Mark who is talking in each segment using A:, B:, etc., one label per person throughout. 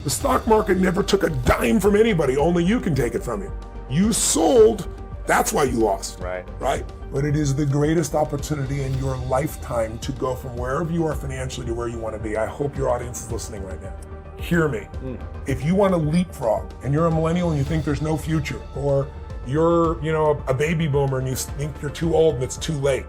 A: The stock market never took a dime from anybody, only you can take it from you. You sold, that's why you lost. Right? But it is the greatest opportunity in your lifetime to go from wherever you are financially to where you want to be. I hope your audience is listening right now. Hear me. If you want to leapfrog and you're a millennial and you think there's no future, or you're, a baby boomer and you think you're too old and it's too late,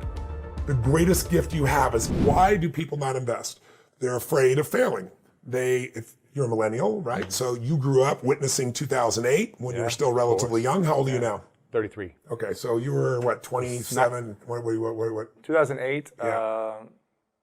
A: the greatest gift you have is, why do people not invest? They're afraid of failing. If you're a millennial, right? So you grew up witnessing 2008 when you were still relatively young. How old are you now?
B: 33.
A: Okay, so you were what, 27? What?
B: 2008.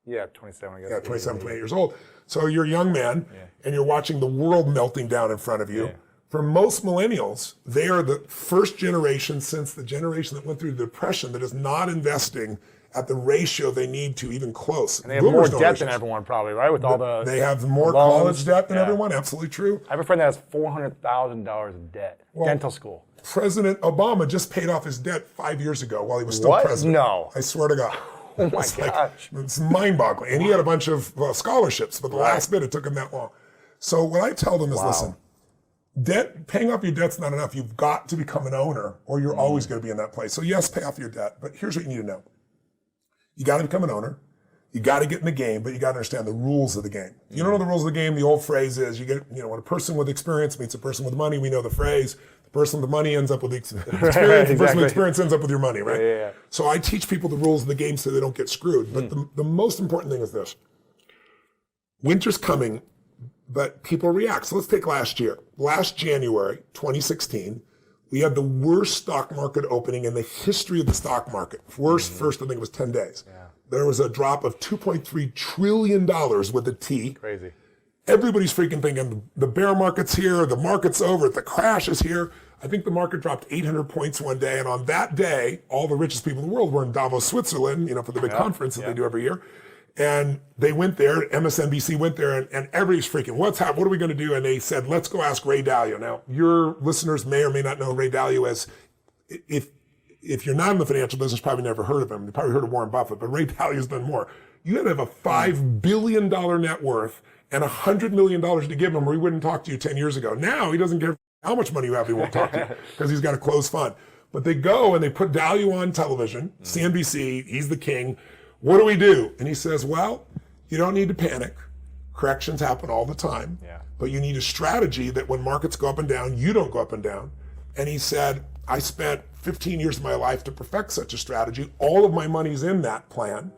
B: Yeah, 27, I guess.
A: Yeah, 27, 28 years old. So you're a young man, and you're watching the world melting down in front of you. For most millennials, they are the first generation since the generation that went through the Depression that is not investing at the ratio they need to, even close.
B: And they have more debt than everyone, probably, right? With all
A: they have more college debt than everyone. Absolutely true.
B: I have a friend that has $400,000 in debt. Dental school.
A: President Obama just paid off his debt 5 years ago while he was still president.
B: No.
A: I swear to God.
B: Oh my gosh.
A: It's mind-boggling. And he had a bunch of scholarships, but the last bit, it took him that long. So what I tell them is, listen, paying off your debt's not enough. You've got to become an owner, or you're always going to be in that place. So yes, pay off your debt, but here's what you need to know. You got to become an owner. You got to get in the game, but you got to understand the rules of the game. You don't know the rules of the game. The old phrase is, when a person with experience meets a person with money, we know the phrase, the person with the money ends up with the experience. The person with experience ends up with your money, right?
B: Yeah.
A: So I teach people the rules of the game so they don't get screwed. But the most important thing is this. Winter's coming, but people react. So let's take last year. Last January, 2016, we had the worst stock market opening in the history of the stock market. First, I think it was 10 days. There was a drop of $2.3 trillion with a T.
B: Crazy.
A: Everybody's freaking thinking the bear market's here, the market's over, the crash is here. I think the market dropped 800 points one day, and on that day, all the richest people in the world were in Davos, Switzerland, for the big conference that they do every year. And they went there, MSNBC went there, and everybody's freaking, what are we going to do? And they said, let's go ask Ray Dalio. Now, your listeners may or may not know Ray Dalio as, if you're not in the financial business, probably never heard of him. You probably heard of Warren Buffett, but Ray Dalio's done more. You had to have a $5 billion net worth and $100 million to give him, or he wouldn't talk to you 10 years ago. Now, he doesn't care how much money you have, he won't talk to you because he's got a closed fund. But they go and they put Dalio on television, CNBC, he's the king. What do we do? And he says, well, you don't need to panic. Corrections happen all the time. But you need a strategy that when markets go up and down, you don't go up and down. And he said, I spent 15 years of my life to perfect such a strategy. All of my money's in that plan.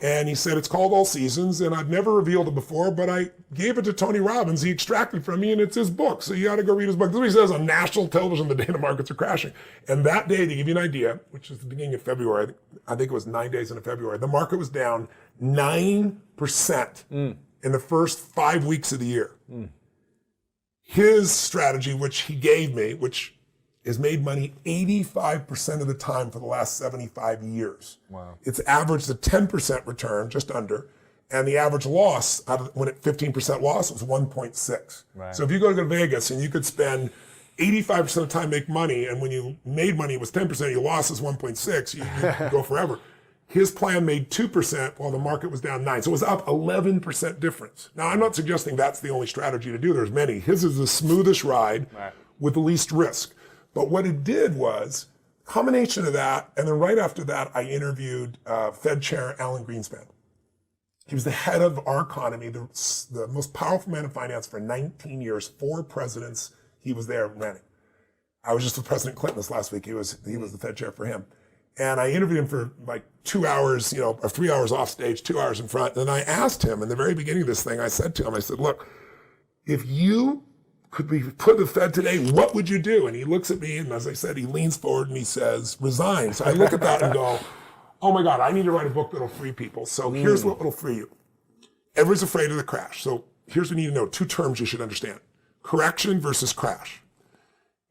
A: And he said, it's called All Seasons, and I've never revealed it before, but I gave it to Tony Robbins. He extracted from me, and it's his book. So you got to go read his book. This is what he says on national television the day the markets are crashing. And that day, to give you an idea, which is the beginning of February, I think it was 9 days into February, the market was down 9% in the first 5 weeks of the year. His strategy, which he gave me, which has made money 85% of the time for the last 75 years.
B: Wow.
A: It's averaged a 10% return, just under, and the average loss, when at 15% loss, was 1.6.
B: Right.
A: So if you go to Vegas and you could spend 85% of the time make money, and when you made money it was 10%, your loss is 1.6, you could go forever. His plan made 2% while the market was down 9%. So it was up 11% difference. Now, I'm not suggesting that's the only strategy to do. There's many. His is the smoothest ride with the least risk. But what it did was, combination of that, and then right after that, I interviewed Fed Chair Alan Greenspan. He was the head of our economy, the most powerful man in finance for 19 years, 4 presidents he was there running. I was just with President Clinton this last week. He was the Fed Chair for him. And I interviewed him for like 2 hours, or 3 hours off stage, 2 hours in front. And I asked him in the very beginning of this thing, I said to him, I said, look, if you could be put in the Fed today, what would you do? And he looks at me, and as I said, he leans forward and he says, resign. So I look at that and go, oh my God, I need to write a book that'll free people. So here's what will free you. Everyone's afraid of the crash. So here's what you need to know, 2 terms you should understand. Correction versus crash.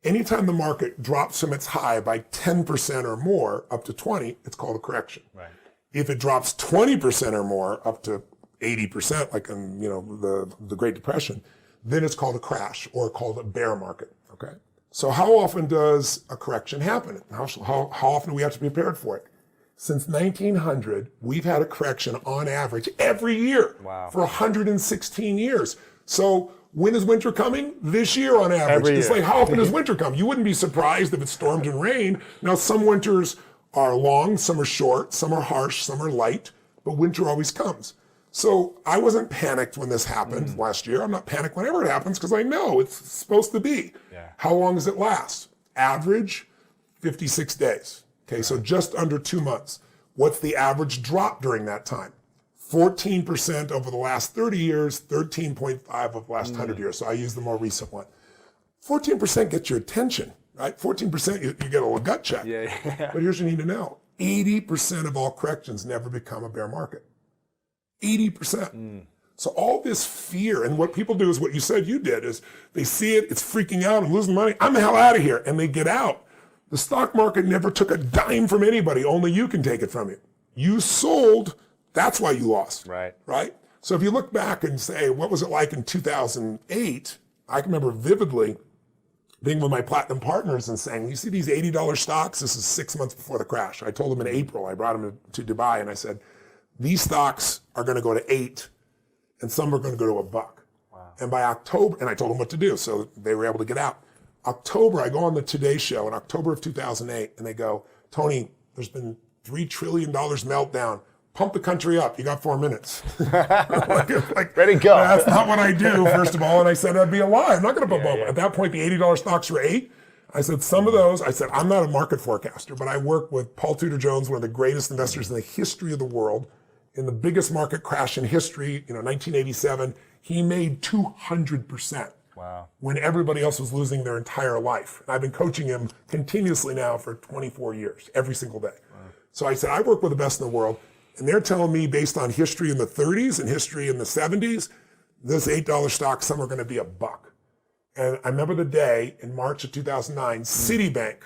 A: Anytime the market drops from its high by 10% or more up to 20, it's called a correction.
B: Right.
A: If it drops 20% or more up to 80%, like in the Great Depression, then it's called a crash or called a bear market. Okay. So how often does a correction happen? How often do we have to be prepared for it? Since 1900, we've had a correction on average every year for 116 years. So When is winter coming? This year on average.
B: Every
A: It's
B: year.
A: like, how often does winter come? You wouldn't be surprised if it stormed and rained. Now, some winters are long, some are short, some are harsh, some are light, but winter always comes. So I wasn't panicked when this happened last year. I'm not panicked whenever it happens because I know it's supposed to be.
B: Yeah.
A: How long does it last? Average, 56 days. Okay, so just under 2 months. What's the average drop during that time? 14% over the last 30 years, 13.5 of the last 100 years. So I use the more recent one. 14% gets your attention, right? 14% you get a little gut check.
B: Yeah.
A: But here's what you need to know. 80% of all corrections never become a bear market. 80%. So all this fear, and what people do is what you said you did, is they see it, it's freaking out, I'm losing money, I'm the hell out of here, and they get out. The stock market never took a dime from anybody, only you can take it from you. You sold, that's why you lost. Right? So if you look back and say, what was it like in 2008? I can remember vividly being with my platinum partners and saying, you see these $80 stocks? This is 6 months before the crash. I told them in April, I brought them to Dubai, and I said, these stocks are going to go to 8, and some are going to go to $1.
B: Wow.
A: And by October, and I told them what to do, so they were able to get out. October, I go on the Today Show in October of 2008, and they go, Tony, there's been $3 trillion meltdown. Pump the country up. You got 4 minutes. like,
B: Ready to go.
A: That's not what I do, first of all. And I said, I'd be a lie. I'm not going to pump up. At that point, the $80 stocks were 8. I said, some of those, I said, I'm not a market forecaster, but I work with Paul Tudor Jones, one of the greatest investors in the history of the world. In the biggest market crash in history, 1987, he made 200%.
B: Wow.
A: When everybody else was losing their entire life. And I've been coaching him continuously now for 24 years, every single day. Wow. So I said, I work with the best in the world. And they're telling me, based on history in the 30s and history in the 70s, this $8 stock, some are going to be $1. And I remember the day in March of 2009, Citibank,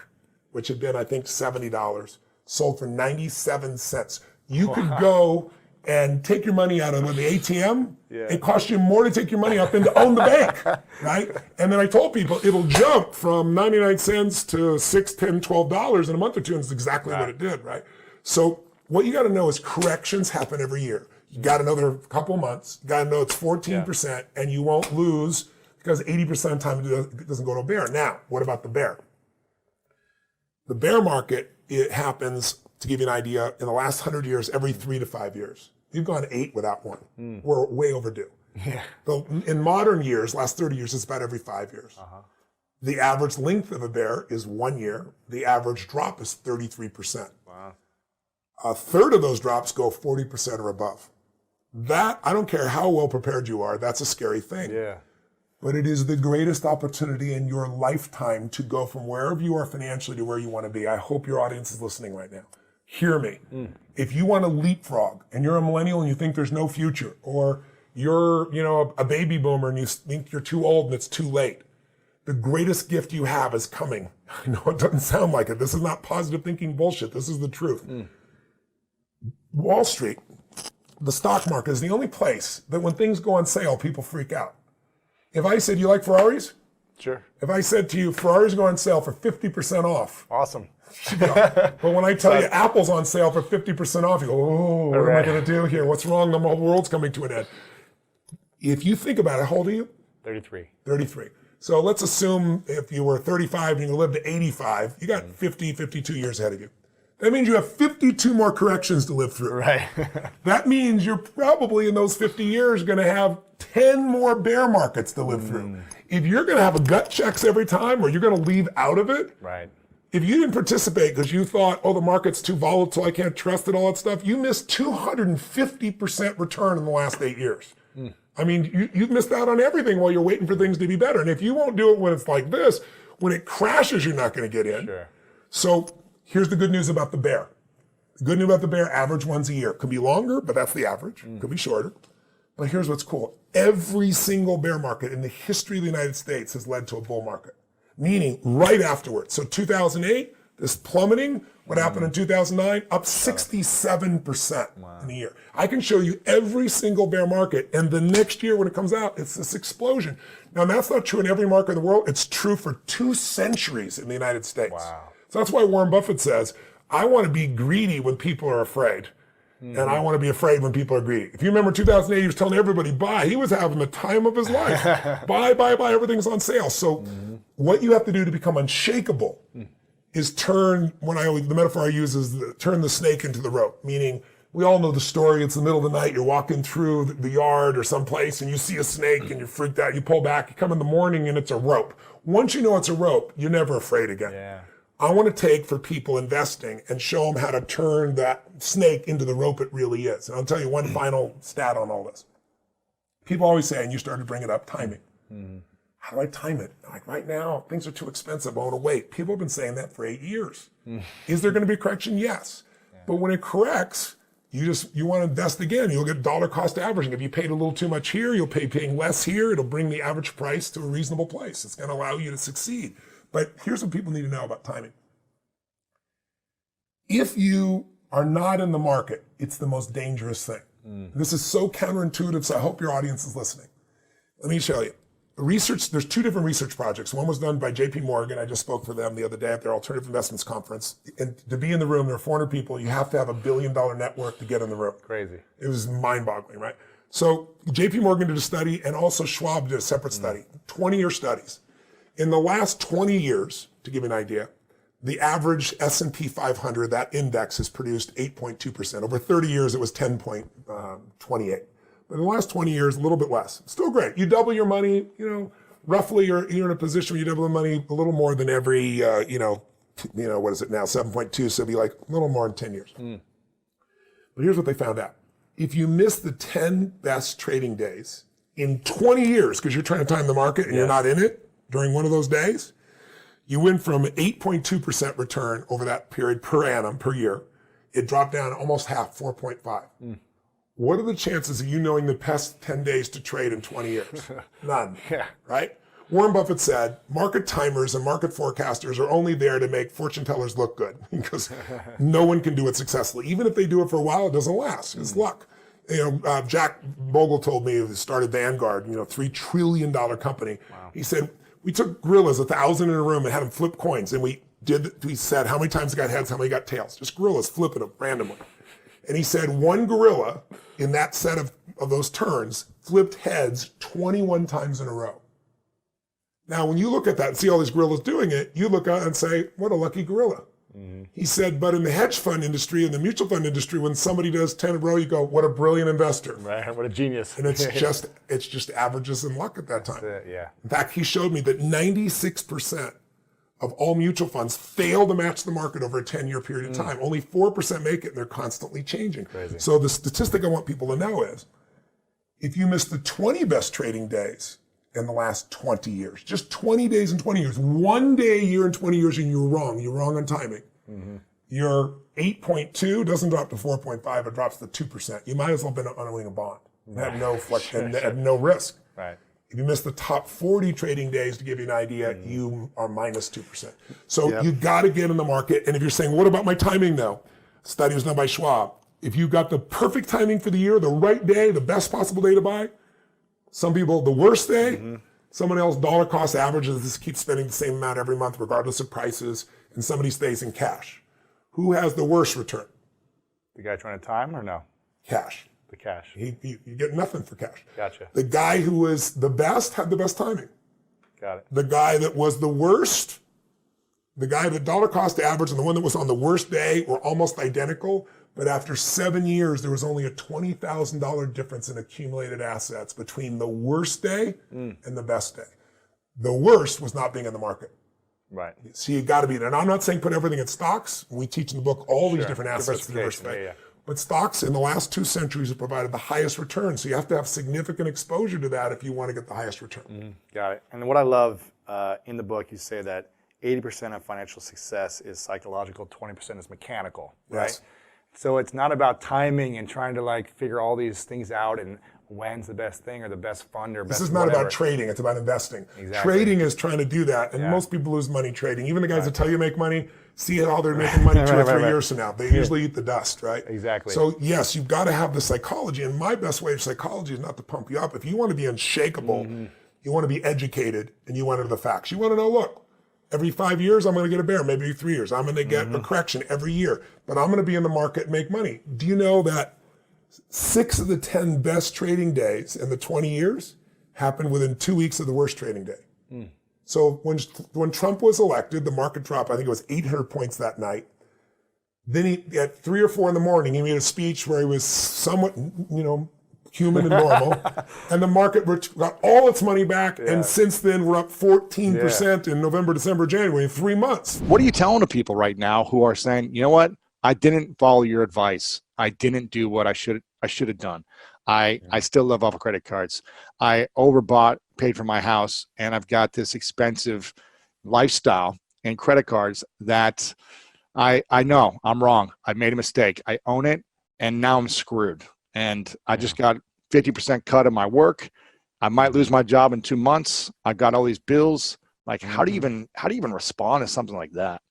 A: which had been, I think, $70, sold for 97 cents. You could go and take your money out of the ATM. It costs you more to take your money out than to own the bank, right? And then I told people it'll jump from 99 cents to $6, $10, $12 in a month or two, and it's exactly what it did, right? So what you got to know is corrections happen every year. You got to know they're a couple months. You got to know it's 14%, and you won't lose because 80% of the time it doesn't go to a bear. Now, what about the bear? The bear market, it happens, to give you an idea, in the last 100 years, every 3 to 5 years. We've gone 8 without one. We're way overdue.
B: Yeah.
A: So in modern years, last 30 years, it's about every 5 years. The average length of a bear is 1 year. The average drop is 33%.
B: Wow.
A: A third of those drops go 40% or above. That, I don't care how well prepared you are, that's a scary thing.
B: Yeah.
A: But it is the greatest opportunity in your lifetime to go from wherever you are financially to where you want to be. I hope your audience is listening right now. Hear me. If you want to leapfrog and you're a millennial and you think there's no future, or you're, a baby boomer and you think you're too old and it's too late, the greatest gift you have is coming. I know it doesn't sound like it. This is not positive thinking bullshit. This is the truth. Wall Street, the stock market, is the only place that when things go on sale, people freak out. If I said, you like Ferraris?
B: Sure.
A: If I said to you, Ferraris go on sale for 50% off.
B: Awesome.
A: But when I tell you Apple's on sale for 50% off, you go, oh, what am I going to do here? What's wrong? The whole world's coming to an end. If you think about it, how old are you?
B: 33.
A: 33. So let's assume if you were 35 and you lived to 85, you got 50, 52 years ahead of you. That means you have 52 more corrections to live through.
B: Right.
A: That means you're probably in those 50 years going to have 10 more bear markets to live through. If you're going to have a gut checks every time, or you're going to leave out of it,
B: Right.
A: if you didn't participate because you thought, oh, the market's too volatile, I can't trust it, all that stuff, you missed 250% return in the last 8 years. I mean, you've missed out on everything while you're waiting for things to be better. And if you won't do it when it's like this, when it crashes, you're not going to get in.
B: Sure.
A: So here's the good news about the bear. The good news about the bear, average ones a year. Could be longer, but that's the average. Could be shorter. But here's what's cool. Every single bear market in the history of the United States has led to a bull market, meaning right afterwards. So 2008, this plummeting, what happened in 2009, up 67% in a year. I can show you every single bear market, and the next year when it comes out, it's this explosion. Now, that's not true in every market in the world. It's true for 2 centuries in the United States.
B: Wow.
A: So that's why Warren Buffett says, I want to be greedy when people are afraid. And I want to be afraid when people are greedy. If you remember 2008, he was telling everybody buy. He was having the time of his life. Buy, everything's on sale. So what you have to do to become unshakable is turn, the metaphor I use is turn the snake into the rope, meaning we all know the story. It's the middle of the night. You're walking through the yard or someplace and you see a snake and you're freaked out. You pull back, you come in the morning and it's a rope. Once you know it's a rope, you're never afraid again.
B: Yeah.
A: I want to take for people investing and show them how to turn that snake into the rope it really is. And I'll tell you one final stat on all this. People always say, and you started to bring it up, timing. How do I time it? Like right now, things are too expensive. I want to wait. People have been saying that for 8 years. Is there going to be a correction? Yes. But when it corrects, you want to invest again. You'll get dollar cost averaging. If you paid a little too much here, you'll paying less here. It'll bring the average price to a reasonable place. It's going to allow you to succeed. But here's what people need to know about timing. If you are not in the market, it's the most dangerous thing. This is so counterintuitive, so I hope your audience is listening. Let me show you. There's two different research projects. One was done by JP Morgan. I just spoke for them the other day at their Alternative Investments Conference. And to be in the room, there are 400 people. You have to have $1 billion network to get in the room.
B: Crazy.
A: It was mind-boggling, right? So JP Morgan did a study, and also Schwab did a separate study, 20-year studies. In the last 20 years, to give you an idea, the average S&P 500, that index, has produced 8.2%. Over 30 years, it was 10.28. But in the last 20 years, a little bit less. Still great. You double your money, roughly you're in a position where you double the money a little more than every, what is it now, 7.2, so it'd be like a little more in 10 years. But here's what they found out. If you miss the 10 best trading days in 20 years, because you're trying to time the market and you're not in it during one of those days, you went from 8.2% return over that period per annum, per year. It dropped down almost half, 4.5. What are the chances of you knowing the best 10 days to trade in 20 years? None, right? Warren Buffett said, market timers and market forecasters are only there to make fortune tellers look good because no one can do it successfully. Even if they do it for a while, it doesn't last. It's luck. Jack Bogle told me, who started Vanguard, $3 trillion company. Wow. He said, we took gorillas, 1,000 in a room, and had them flip coins. And we said how many times they got heads, how many got tails. Just gorillas flipping them randomly. And he said one gorilla in that set of those turns flipped heads 21 times in a row. Now, when you look at that and see all these gorillas doing it, you look out and say, what a lucky gorilla. He said, but in the hedge fund industry, in the mutual fund industry, when somebody does 10 in a row, you go, what a brilliant investor.
B: Right, what a genius.
A: And it's just averages and luck at that time.
B: Yeah.
A: In fact, he showed me that 96% of all mutual funds fail to match the market over a 10-year period of time. Only 4% make it, and they're constantly changing.
B: Crazy.
A: So the statistic I want people to know is, if you miss the 20 best trading days in the last 20 years, just 20 days in 20 years, one day a year in 20 years, and you're wrong on timing. Your 8.2 doesn't drop to 4.5, it drops to 2%. You might as well have been owning a bond and have no and have no risk.
B: Right.
A: If you miss the top 40 trading days, to give you an idea, you are minus 2%. So you got to get in the market. And if you're saying, what about my timing though? Study was done by Schwab. If you got the perfect timing for the year, the right day, the best possible day to buy, some people, the worst day, someone else dollar cost averages, just keeps spending the same amount every month, regardless of prices, and somebody stays in cash. Who has the worst return?
B: The guy trying to time or no?
A: Cash.
B: The cash.
A: You get nothing for cash.
B: Gotcha.
A: The guy who was the best had the best timing.
B: Got it.
A: The guy that was the worst, the guy that dollar cost average and the one that was on the worst day were almost identical, but after 7 years, there was only a $20,000 difference in accumulated assets between the worst day and the best day. The worst was not being in the market.
B: Right.
A: So you got to be there. And I'm not saying put everything in stocks. We teach in the book all these different assets to diversify.
B: Yeah.
A: But stocks in the last 2 centuries have provided the highest return. So you have to have significant exposure to that if you want to get the highest return.
B: Got it. And what I love in the book, you say that 80% of financial success is psychological, 20% is mechanical, right?
A: Yes.
B: So it's not about timing and trying to figure all these things out and when's the best thing or the best fund or best
A: This is not
B: whatever.
A: about trading, it's about investing.
B: Exactly.
A: Trading is trying to do that, and most people lose money trading. Even the guys that tell you make money, see how they're making money 2 or 3 years from now. They usually eat the dust, right?
B: Exactly.
A: So yes, you've got to have the psychology, and my best way of psychology is not to pump you up. If you want to be unshakable, you want to be educated, and you want to know the facts. You want to know, look, Every 5 years, I'm going to get a bear, maybe 3 years. I'm going to get a correction every year, but I'm going to be in the market and make money. Do you know that 6 of the 10 best trading days in the 20 years happened within 2 weeks of the worst trading day? So when Trump was elected, the market dropped, I think it was 800 points that night. Then at 3 or 4 in the morning, he made a speech where he was somewhat, human and normal. And the market got all its money back. Yeah. And since then, we're up 14% in November, December, January, in 3 months.
B: What are you telling the people right now who are saying, you know what? I didn't follow your advice. I didn't do what I should have done. I still live off of credit cards. I overbought, paid for my house, and I've got this expensive lifestyle and credit cards that I know I'm wrong. I made a mistake. I own it, and now I'm screwed. And I just got 50% cut of my work. I might lose my job in 2 months. I got all these bills. Like, how do you even respond to something like that?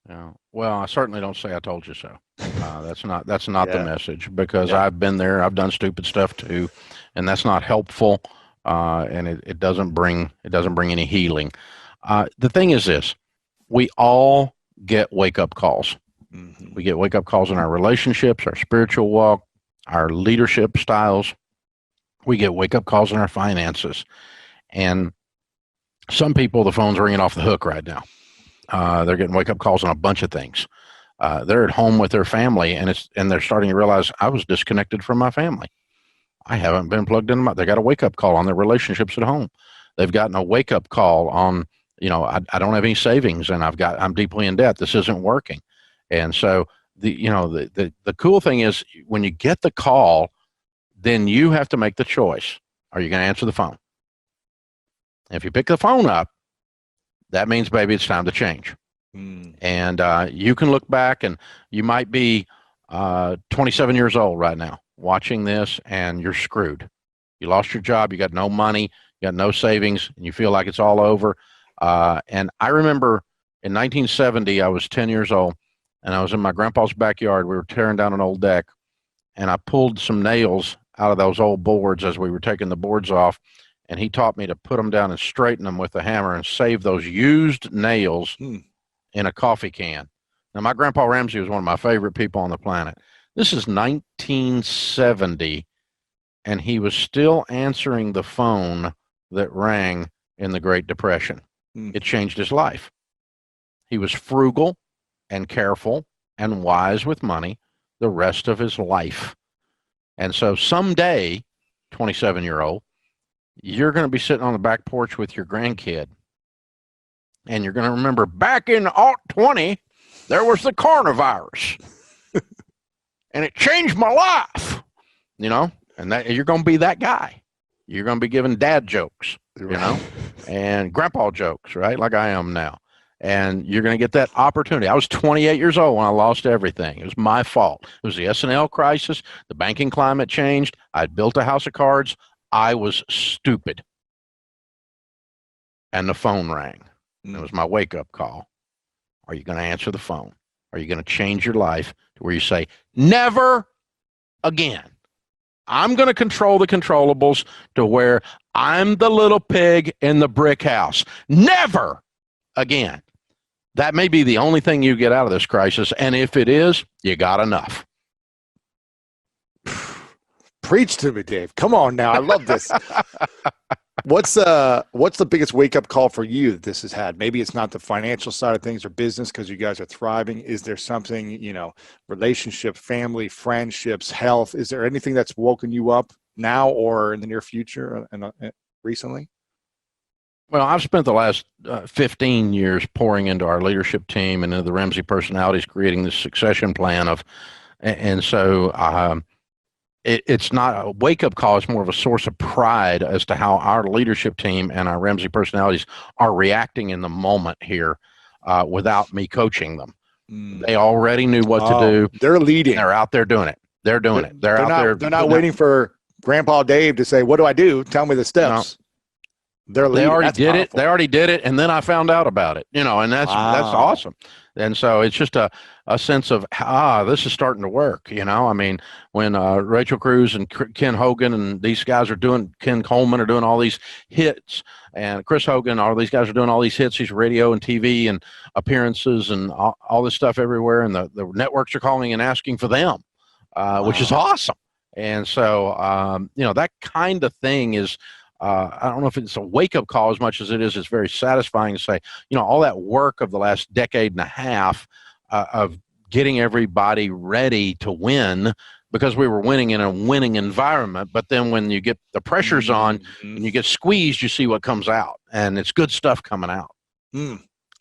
C: Yeah. Well, I certainly don't say I told you so. That's not the message, because I've been there. I've done stupid stuff too, and that's not helpful. And it doesn't bring any healing. The thing is this: we all get wake up calls. We get wake up calls in our relationships, our spiritual walk, our leadership styles. We get wake up calls in our finances, and some people, the phone's ringing off the hook right now. They're getting wake up calls on a bunch of things. They're at home with their family, and they're starting to realize, I was disconnected from my family. I haven't been plugged in. They got a wake up call on their relationships at home. They've gotten a wake up call on, I don't have any savings, and I'm deeply in debt. This isn't working. And so the cool thing is, when you get the call, then you have to make the choice. Are you going to answer the phone? If you pick the phone up, that means, baby, it's time to change. And you can look back, and you might be 27 years old right now watching this, and you're screwed. You lost your job. You got no money. You got no savings, and you feel like it's all over. And I remember in 1970, I was 10 years old, and I was in my grandpa's backyard. We were tearing down an old deck, and I pulled some nails out of those old boards as we were taking the boards off. And he taught me to put them down and straighten them with a hammer and save those used nails in a coffee can. Now, my grandpa Ramsey was one of my favorite people on the planet. This is 1970, and he was still answering the phone that rang in the Great Depression. It changed his life. He was frugal and careful and wise with money the rest of his life. And so someday, 27-year-old, you're going to be sitting on the back porch with your grandkid, and you're going to remember, back in 2020, there was the coronavirus, and it changed my life, and that you're going to be that guy. You're going to be giving dad jokes, and grandpa jokes, right? Like I am now. And you're going to get that opportunity. I was 28 years old when I lost everything. It was my fault. It was the S&L crisis. The banking climate changed. I'd built a house of cards. I was stupid. And the phone rang. It was my wake-up call. Are you going to answer the phone? Are you going to change your life to where you say, never again? I'm going to control the controllables to where I'm the little pig in the brick house. Never again. That may be the only thing you get out of this crisis. And if it is, you got enough.
B: Preach to me, Dave. Come on now. I love this. What's the biggest wake-up call for you that this has had? Maybe it's not the financial side of things or business because you guys are thriving. Is there something, relationship, family, friendships, health? Is there anything that's woken you up now or in the near future and recently?
C: Well, I've spent the last 15 years pouring into our leadership team and into the Ramsey personalities, creating this succession plan it's not a wake-up call. It's more of a source of pride as to how our leadership team and our Ramsey personalities are reacting in the moment here without me coaching them. They already knew what to do.
B: They're leading.
C: They're out there doing it. They're doing it. They're out there.
B: They're not waiting for Grandpa Dave to say, what do I do? Tell me the steps. They're
C: They
B: leading.
C: already
B: That's
C: did it.
B: powerful.
C: They already did it, and then I found out about it. And that's
B: Wow.
C: awesome. And so it's just a sense of this is starting to work. I mean, when Rachel Cruz and Ken Hogan and these guys are doing, Ken Coleman are doing all these hits, and Chris Hogan, all these guys are doing all these hits, these radio and TV and appearances and all this stuff everywhere, and the networks are calling and asking for them, which is awesome. And so that kind of thing is. I don't know if it's a wake-up call as much as it's very satisfying to say, all that work of the last decade and a half of getting everybody ready to win because we were winning in a winning environment. But then when you get the pressures on and you get squeezed, you see what comes out, and it's good stuff coming out.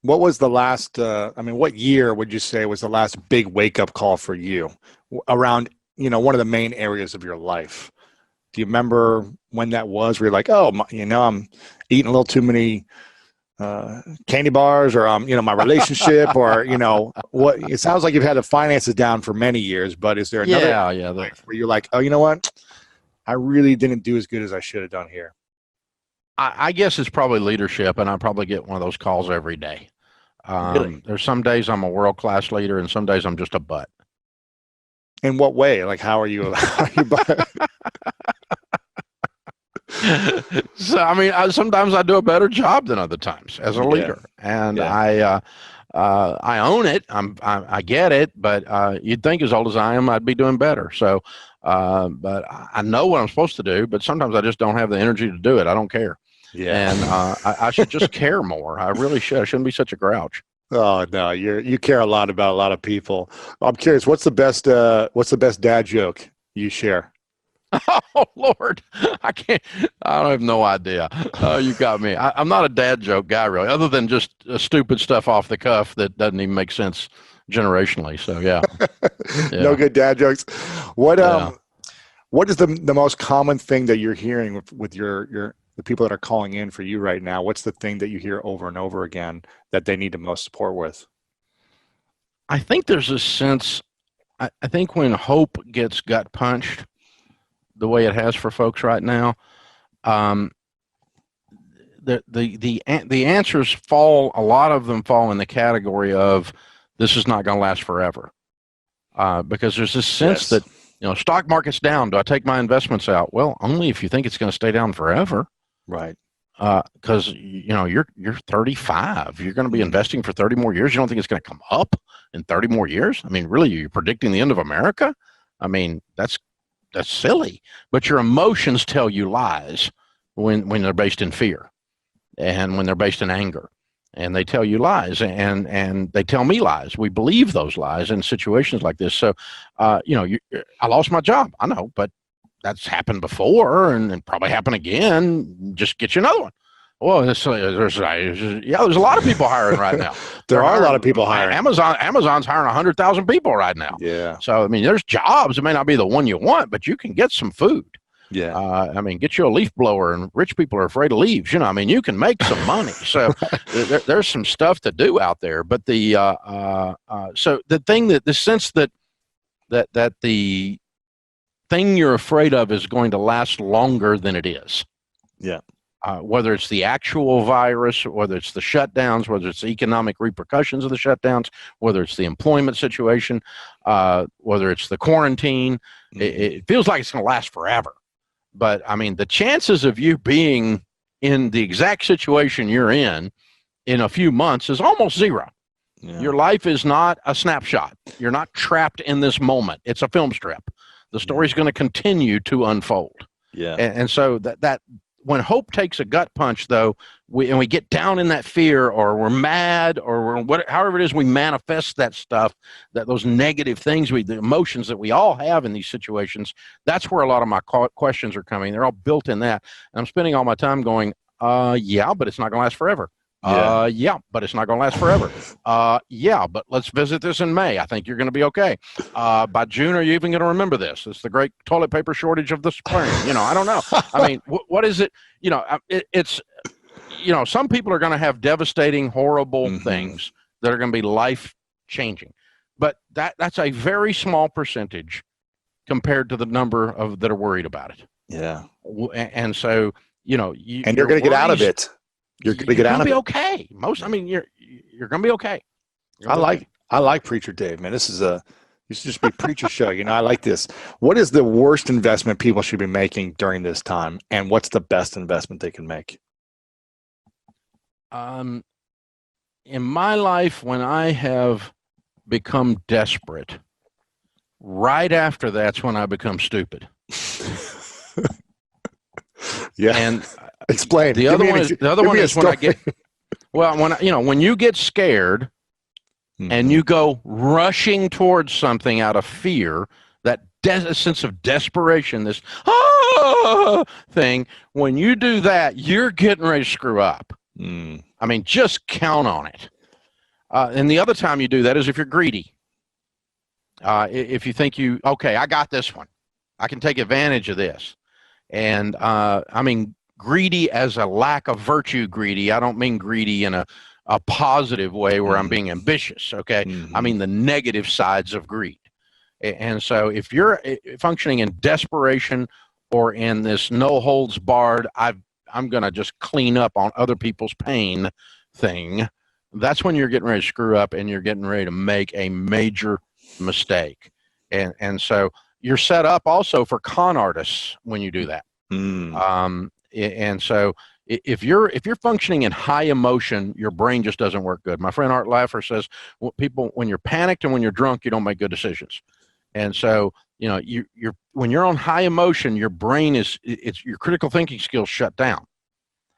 B: What was the last, what year would you say was the last big wake-up call for you around, one of the main areas of your life? Do you remember when that was? Where you're like, I'm eating a little too many candy bars, or my relationship, or what? It sounds like you've had the finances down for many years, but is there another life where you're like, oh, you know what? I really didn't do as good as I should have done here.
C: I guess it's probably leadership, and I probably get one of those calls every day.
B: Really?
C: There's some days I'm a world-class leader, and some days I'm just a butt.
B: In what way? Like, how are you?
C: So sometimes I do a better job than other times as a leader, and I own it. I get it, but you'd think as old as I am, I'd be doing better. So, but I know what I'm supposed to do, but sometimes I just don't have the energy to do it. I don't care.
B: Yeah,
C: and I should just care more. I really should. I shouldn't be such a grouch.
B: Oh no, you care a lot about a lot of people. I'm curious, what's the best dad joke you share?
C: Oh Lord, I don't have no idea. You got me. I'm not a dad joke guy really, other than just stupid stuff off the cuff that doesn't even make sense generationally. So yeah.
B: No good dad jokes. What is the most common thing that you're hearing with the people that are calling in for you right now? What's the thing that you hear over and over again that they need the most support with?
C: I think there's a sense. I think when hope gets gut punched, the way it has for folks right now, the answers fall. A lot of them fall in the category of this is not going to last forever, because there's this sense that stock market's down. Do I take my investments out? Well, only if you think it's going to stay down forever,
B: right?
C: Because you're 35. You're going to be investing for 30 more years. You don't think it's going to come up in 30 more years? I mean, really, you're predicting the end of America? I mean, that's silly. But your emotions tell you lies when they're based in fear and when they're based in anger, and they tell you lies, and they tell me lies. We believe those lies in situations like this. So, I lost my job. I know, but that's happened before and probably happen again. Just get you another one. Well, there's a lot of people hiring right now.
B: There are a lot of people hiring.
C: Amazon's hiring 100,000 people right now.
B: Yeah.
C: So, I mean, there's jobs. It may not be the one you want, but you can get some food.
B: Yeah.
C: Get you a leaf blower, and rich people are afraid of leaves. You can make some money. So there's some stuff to do out there. But so the thing the sense that the thing you're afraid of is going to last longer than it is.
B: Yeah.
C: Whether it's the actual virus, whether it's the shutdowns, whether it's the economic repercussions of the shutdowns, whether it's the employment situation, whether it's the quarantine, it feels like it's going to last forever. But I mean, the chances of you being in the exact situation you're in a few months is almost zero. Yeah. Your life is not a snapshot. You're not trapped in this moment. It's a film strip. The story's going to continue to unfold.
B: Yeah.
C: And so that when hope takes a gut punch, though, we get down in that fear, or we're mad, or however it is we manifest that stuff, those negative things, the emotions that we all have in these situations, that's where a lot of my questions are coming. They're all built in that. And I'm spending all my time going, yeah, but it's not going to last forever. Yeah, but it's not going to last forever. Yeah, but let's visit this in May. I think you're going to be okay. By June, are you even going to remember this? It's the great toilet paper shortage of the spring. I don't know. I mean, what is it? It's some people are going to have devastating, horrible things that are going to be life-changing. But that's a very small percentage compared to the number that are worried about it.
B: Yeah.
C: And so
B: and you're going to get out of it. You're going to get out of it.
C: You're going to be okay. You're going to be okay.
B: I like Preacher Dave, man. This should just be Preacher show. I like this. What is the worst investment people should be making during this time, and what's the best investment they can make?
C: In my life, when I have become desperate, right after that's when I become stupid.
B: Yeah.
C: And
B: explain.
C: The other one is when I get, when you get scared and you go rushing towards something out of fear, that sense of desperation, this thing, when you do that, you're getting ready to screw up. I mean, just count on it. And the other time you do that is if you're greedy. If you think I got this one. I can take advantage of this. And I mean, greedy as a lack of virtue greedy. I don't mean greedy in a positive way where I'm being ambitious, okay? I mean the negative sides of greed. And so if you're functioning in desperation or in this no holds barred, I'm going to just clean up on other people's pain thing, that's when you're getting ready to screw up and you're getting ready to make a major mistake. And so you're set up also for con artists when you do that. And so if you're functioning in high emotion, your brain just doesn't work good. My friend Art Laffer says, when you're panicked and when you're drunk, you don't make good decisions. And so, when you're on high emotion, your brain your critical thinking skills shut down.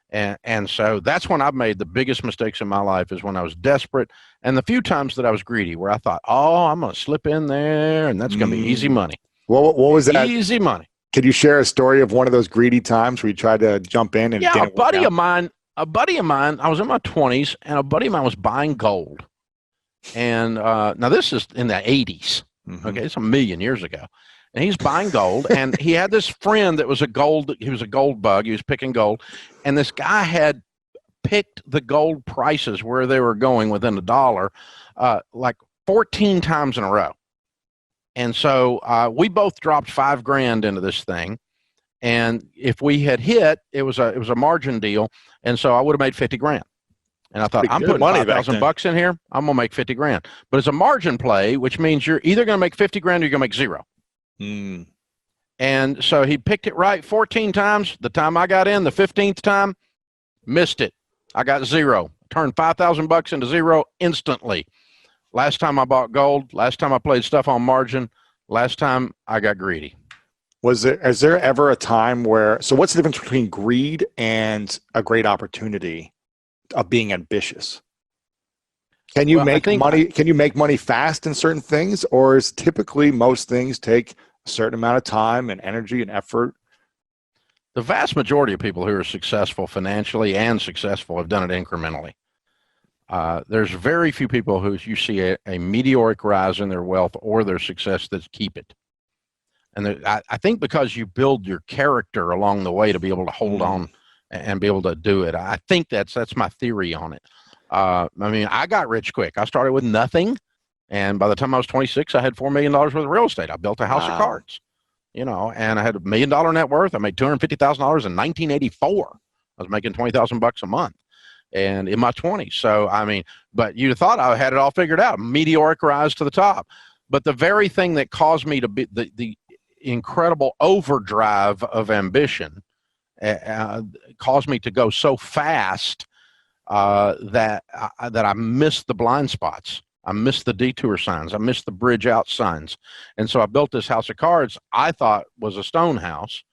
C: And so that's when I've made the biggest mistakes in my life, is when I was desperate, and the few times that I was greedy, where I thought, I'm going to slip in there and that's going to be easy money.
B: What was that?
C: Easy money.
B: Could you share a story of one of those greedy times where you tried to jump in and it didn't
C: a buddy of mine, I was in my 20s, and a buddy of mine was buying gold. And now this is in the 80s. Okay, it's a million years ago. And he's buying gold, and he had this friend that was a gold bug. He was picking gold, and this guy had picked the gold prices where they were going within $1, like 14 times in a row. And so we both dropped $5,000 into this thing, and if we had hit, it was a margin deal, and so I would have made $50,000. And I thought, I'm putting $5,000 in here. I'm gonna make $50,000. But it's a margin play, which means you're either gonna make $50,000 or you're gonna make zero. And so he picked it right 14 times. The time I got in, the 15th time, missed it. I got zero. Turned $5,000 into zero instantly. Last time I bought gold, last time I played stuff on margin, last time I got greedy.
B: Is there ever a time where, so what's the difference between greed and a great opportunity of being ambitious? Can you make money? Can you make money fast in certain things, or is typically most things take a certain amount of time and energy and effort?
C: The vast majority of people who are successful financially and successful have done it incrementally. There's very few people who you see a meteoric rise in their wealth or their success that keep it. And I think because you build your character along the way to be able to hold on and be able to do it. I think that's my theory on it. I mean, I got rich quick. I started with nothing, and by the time I was 26, I had $4 million worth of real estate. I built a house of cards, and I had $1 million net worth. I made $250,000 in 1984. I was making $20,000 a month, and in my 20s. So, I mean, but you'd have thought I had it all figured out. Meteoric rise to the top. But the very thing that caused me to be the incredible overdrive of ambition caused me to go so fast that I missed the blind spots. I missed the detour signs. I missed the bridge out signs. And so I built this house of cards I thought was a stone house,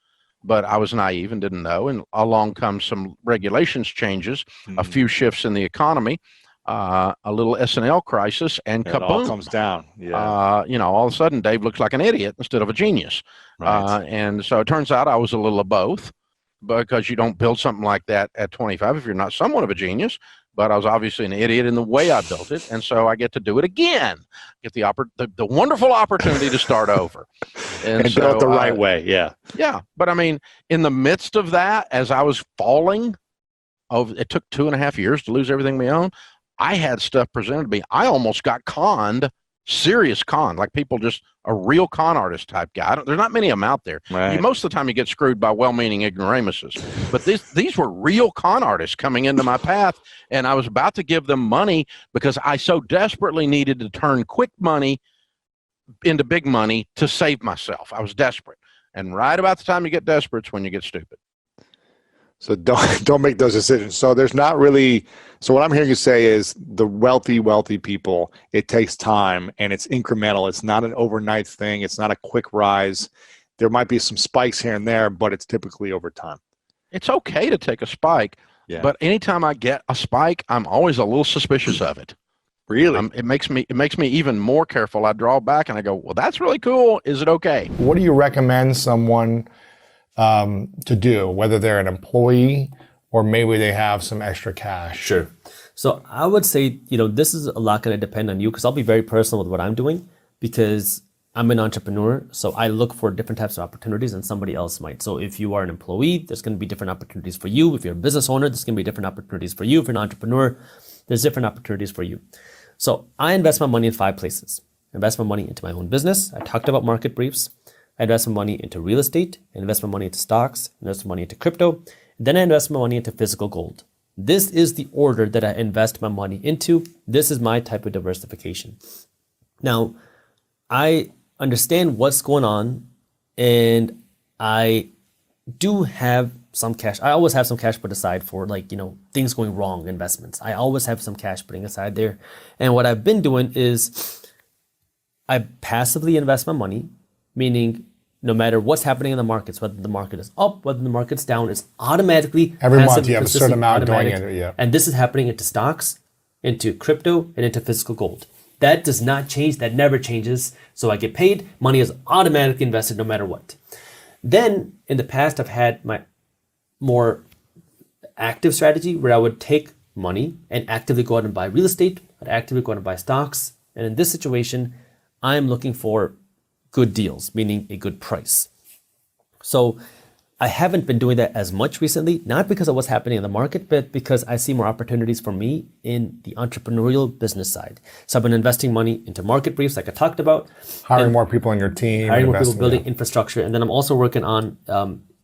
C: but I was naive and didn't know. And along comes some regulations changes, a few shifts in the economy, a little S&L crisis, and kaboom. It
B: all comes down. Yeah.
C: All of a sudden Dave looks like an idiot instead of a genius. Right. And so it turns out I was a little of both, because you don't build something like that at 25 if you're not somewhat of a genius. But I was obviously an idiot in the way I built it, and so I get to do it again. Get the wonderful opportunity to start over,
B: and so, build the right way. Yeah.
C: But I mean, in the midst of that, as I was falling, it took 2.5 years to lose everything we own. I had stuff presented to me. I almost got conned serious con, like people just a real con artist type guy. There's not many of them out there.
B: Right.
C: Most of the time you get screwed by well-meaning ignoramuses. But these were real con artists coming into my path, and I was about to give them money because I so desperately needed to turn quick money into big money to save myself. I was desperate. And right about the time you get desperate is when you get stupid.
B: So don't make those decisions. So there's not really. So what I'm hearing you say is the wealthy people. It takes time and it's incremental. It's not an overnight thing. It's not a quick rise. There might be some spikes here and there, but it's typically over time.
C: It's okay to take a spike, but anytime I get a spike, I'm always a little suspicious of it.
B: Really,
C: it makes me even more careful. I draw back and I go, well, that's really cool. Is it okay?
D: What do you recommend someone to do, whether they're an employee or maybe they have some extra cash?
E: Sure. So I would say, this is a lot going to depend on you, because I'll be very personal with what I'm doing, because I'm an entrepreneur. So I look for different types of opportunities than somebody else might. So if you are an employee, there's going to be different opportunities for you. If you're a business owner, there's going to be different opportunities for you. If you're an entrepreneur, there's different opportunities for you. So I invest my money in 5 places. I invest my money into my own business. I talked about market briefs. I invest my money into real estate. I invest my money into stocks. I invest my money into crypto. Then I invest my money into physical gold. This is the order that I invest my money into. This is my type of diversification. Now, I understand what's going on, and I do have some cash. I always have some cash put aside for things going wrong, investments. I always have some cash putting aside there. And what I've been doing is I passively invest my money, meaning no matter what's happening in the markets, whether the market is up, whether the market's down, it's automatically
D: every month
E: passive,
D: you have a certain amount
E: automatic.
D: going into it. Yeah.
E: And this is happening into stocks, into crypto, and into physical gold. That does not change. That never changes. So I get paid. Money is automatically invested no matter what. Then in the past, I've had my more active strategy where I would take money and actively go out and buy real estate. I'd actively go out and buy stocks. And in this situation, I'm looking for good deals, meaning a good price. So I haven't been doing that as much recently, not because of what's happening in the market, but because I see more opportunities for me in the entrepreneurial business side. So I've been investing money into market briefs, like I talked about.
D: Hiring more people on your team.
E: Hiring more people, building infrastructure. And then I'm also working on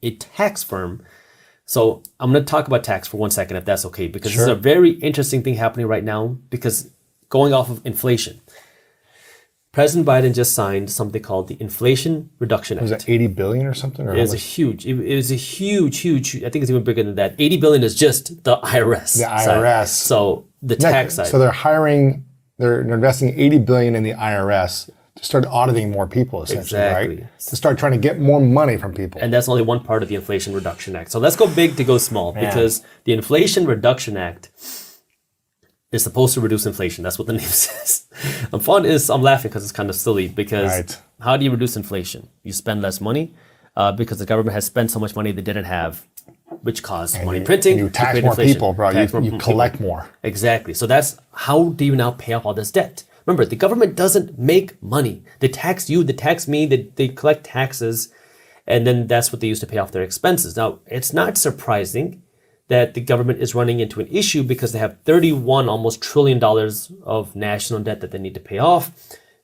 E: a tax firm. So I'm going to talk about tax for 1 second, if that's okay, because This is a very interesting thing happening right now, because going off of inflation, President Biden just signed something called the Inflation Reduction Act.
D: Was it 80 billion or something? Or
E: it was a huge, I think it's even bigger than that. 80 billion is just the IRS.
D: The IRS.
E: Side. So the tax side.
D: So they're investing 80 billion in the IRS to start auditing more people, essentially, right? To start trying to get more money from people.
E: And that's only one part of the Inflation Reduction Act. So let's go big to go small, because the Inflation Reduction Act is supposed to reduce inflation. That's what the name says. I'm laughing because it's kind of silly, because how do you reduce inflation? You spend less money because the government has spent so much money they didn't have, which caused money printing.
D: And you tax more people, bro. You collect more.
E: Exactly. So that's how do you now pay off all this debt? Remember, the government doesn't make money. They tax you, they tax me, they collect taxes, and then that's what they use to pay off their expenses. Now, it's not surprising that the government is running into an issue, because they have almost $31 trillion of national debt that they need to pay off.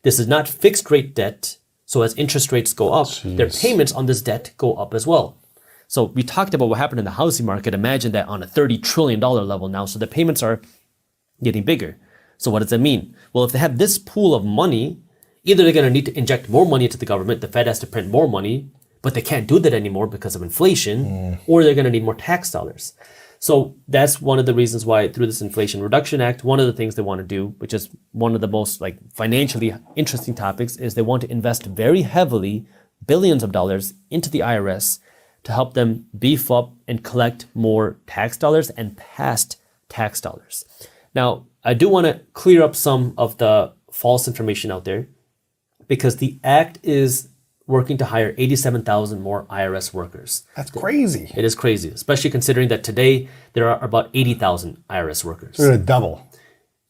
E: This is not fixed rate debt. So as interest rates go up, their payments on this debt go up as well. So we talked about what happened in the housing market. Imagine that on a $30 trillion level now. So the payments are getting bigger. So what does that mean? Well, if they have this pool of money, either they're going to need to inject more money into the government. The Fed has to print more money, but they can't do that anymore because of inflation, or they're going to need more tax dollars. So that's one of the reasons why through this Inflation Reduction Act, one of the things they want to do, which is one of the most financially interesting topics, is they want to invest very heavily, billions of dollars, into the IRS to help them beef up and collect more tax dollars and past tax dollars. Now, I do want to clear up some of the false information out there, because the act is working to hire 87,000 more IRS workers.
D: That's crazy.
E: It is crazy, especially considering that today there are about 80,000 IRS workers.
D: So they're gonna double.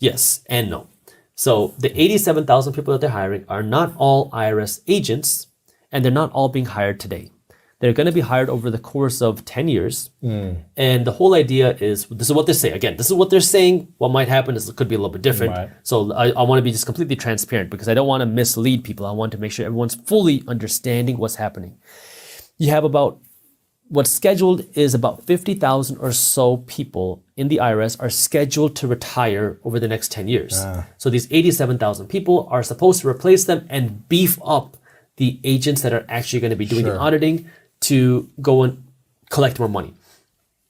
E: Yes and no. So the 87,000 people that they're hiring are not all IRS agents, and they're not all being hired today. They're going to be hired over the course of 10 years. And the whole idea is, this is what they say. Again, this is what they're saying. What might happen is it could be a little bit different.
D: Right.
E: So I want to be just completely transparent because I don't want to mislead people. I want to make sure everyone's fully understanding what's happening. You have what's scheduled is about 50,000 or so people in the IRS are scheduled to retire over the next 10 years. So these 87,000 people are supposed to replace them and beef up the agents that are actually going to be doing the auditing to go and collect more money.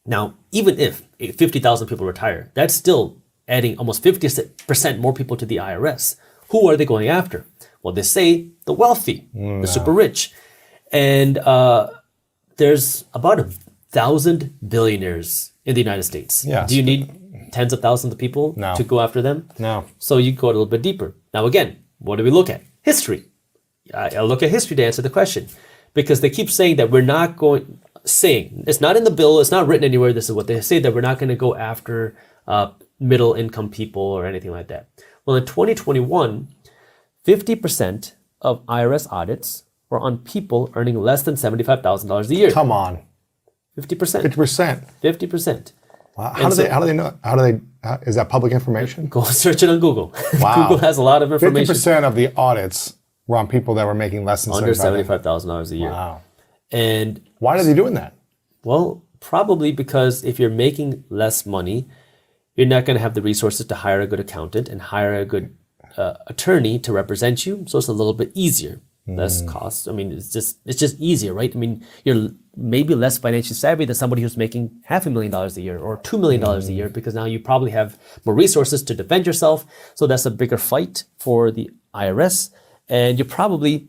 E: Now, even if 50,000 people retire, that's still adding almost 50% more people to the IRS. Who are they going after? Well, they say the wealthy, the super rich. And there's about 1,000 billionaires in the United States.
D: Yes.
E: Do you need tens of thousands of people to go after them?
D: No.
E: So you go a little bit deeper. Now, again, what do we look at? History. I look at history to answer the question because they keep saying that we're not saying, it's not in the bill, it's not written anywhere, this is what they say, that we're not going to go after middle income people or anything like that. Well, in 2021, 50% of IRS audits were on people earning less than $75,000 a year.
D: Come on.
E: 50%.
D: 50%.
E: 50%.
D: Wow. How do they know? Is that public information?
E: Go search it on Google.
D: Wow.
E: Google has a lot of information.
D: 50% of the audits were on people that were making less than
E: under
D: $75,000.
E: $75,000 a year.
D: Wow.
E: And
D: Why are they doing that?
E: well, probably because if you're making less money, you're not going to have the resources to hire a good accountant and hire a good attorney to represent you. So it's a little bit easier, less cost. I mean, it's just easier, right? I mean, you're maybe less financially savvy than somebody who's making $500,000 a year or $2 million a year, because now you probably have more resources to defend yourself. So that's a bigger fight for the IRS. And you're probably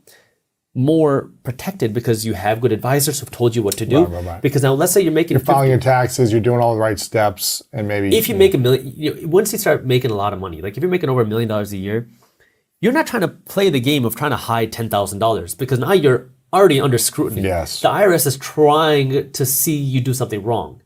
E: more protected because you have good advisors who've told you what to do.
D: Right.
E: Because now let's say you're making
D: Filing your taxes, you're doing all the right steps, and maybe
E: if you make $1 million, once you start making a lot of money, like if you're making over $1 million a year, you're not trying to play the game of trying to hide $10,000 because now you're already under scrutiny.
D: Yes.
E: The IRS is trying to see you do something wrong.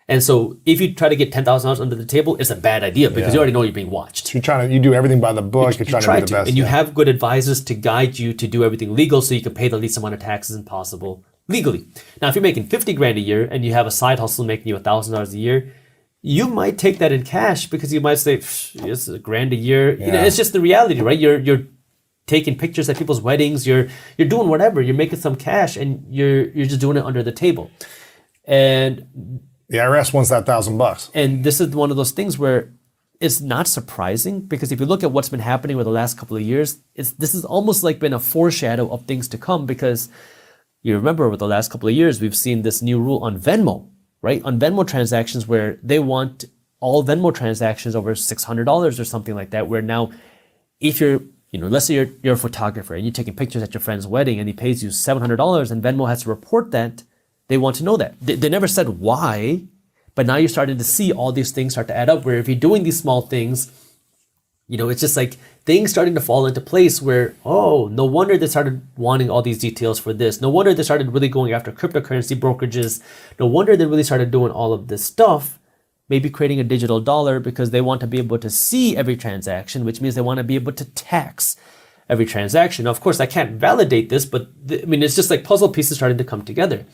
E: And so if you try to get $10,000 under the table, it's a bad idea because you already know you're being watched.
D: you do everything by the book. You're trying to be the best.
E: And you have good advisors to guide you to do everything legal so you can pay the least amount of taxes possible legally. Now, if you're making $50,000 a year and you have a side hustle making you $1,000 a year, you might take that in cash because you might say, it's $1,000 a year.
D: Yeah.
E: You know, it's just the reality, right? You're taking pictures at people's weddings. You're doing whatever. You're making some cash and you're just doing it under the table. And
D: the IRS wants that $1,000.
E: And this is one of those things where it's not surprising because if you look at what's been happening over the last couple of years, this has almost like been a foreshadow of things to come because you remember over the last couple of years, we've seen this new rule on Venmo, right? On Venmo transactions where they want all Venmo transactions over $600 or something like that, where now if let's say you're a photographer and you're taking pictures at your friend's wedding and he pays you $700 and Venmo has to report that, they want to know that. They never said why, but now you're starting to see all these things start to add up where if you're doing these small things, it's just like things starting to fall into place where, oh, no wonder they started wanting all these details for this. No wonder they started really going after cryptocurrency brokerages. No wonder they really started doing all of this stuff, maybe creating a digital dollar because they want to be able to see every transaction, which means they want to be able to tax every transaction. Now, of course, I can't validate this, but it's just like puzzle pieces starting to come together.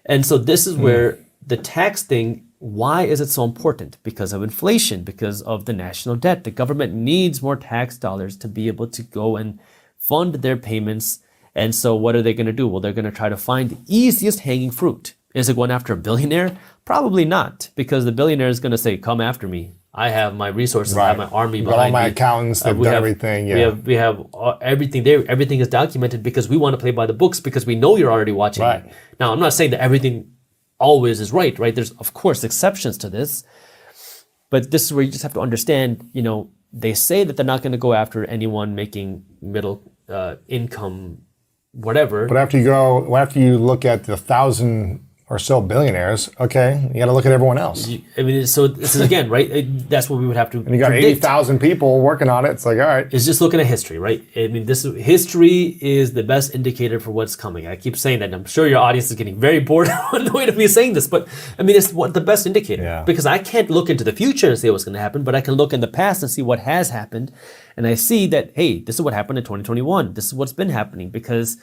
E: And so this is where the tax thing, why is it so important? Because of inflation, because of the national debt. The government needs more tax dollars to be able to go and fund their payments. And so what are they going to do? Well, they're going to try to find the easiest hanging fruit. Is it going after a billionaire? Probably not, because the billionaire is going to say, come after me. I have my resources, I have my army behind me.
D: All my accountants, they've done everything. Yeah.
E: We have everything there. Everything is documented because we want to play by the books because we know you're already watching.
D: Right.
E: Now, I'm not saying that everything always is right? There's, of course, exceptions to this. But this is where you just have to understand, they say that they're not going to go after anyone making middle income, whatever.
D: But after you look at the 1,000 or so billionaires, okay, you got to look at everyone else.
E: So this is again, right? That's what we would have to.
D: And you got
E: predict.
D: 80,000 people working on it. It's like, all right.
E: It's just looking at history, right? History is the best indicator for what's coming. I keep saying that. And I'm sure your audience is getting very bored on the way to me saying this, but it's the best indicator because I can't look into the future and say what's going to happen, but I can look in the past and see what has happened, and I see that hey, this is what happened in 2021. This is what's been happening because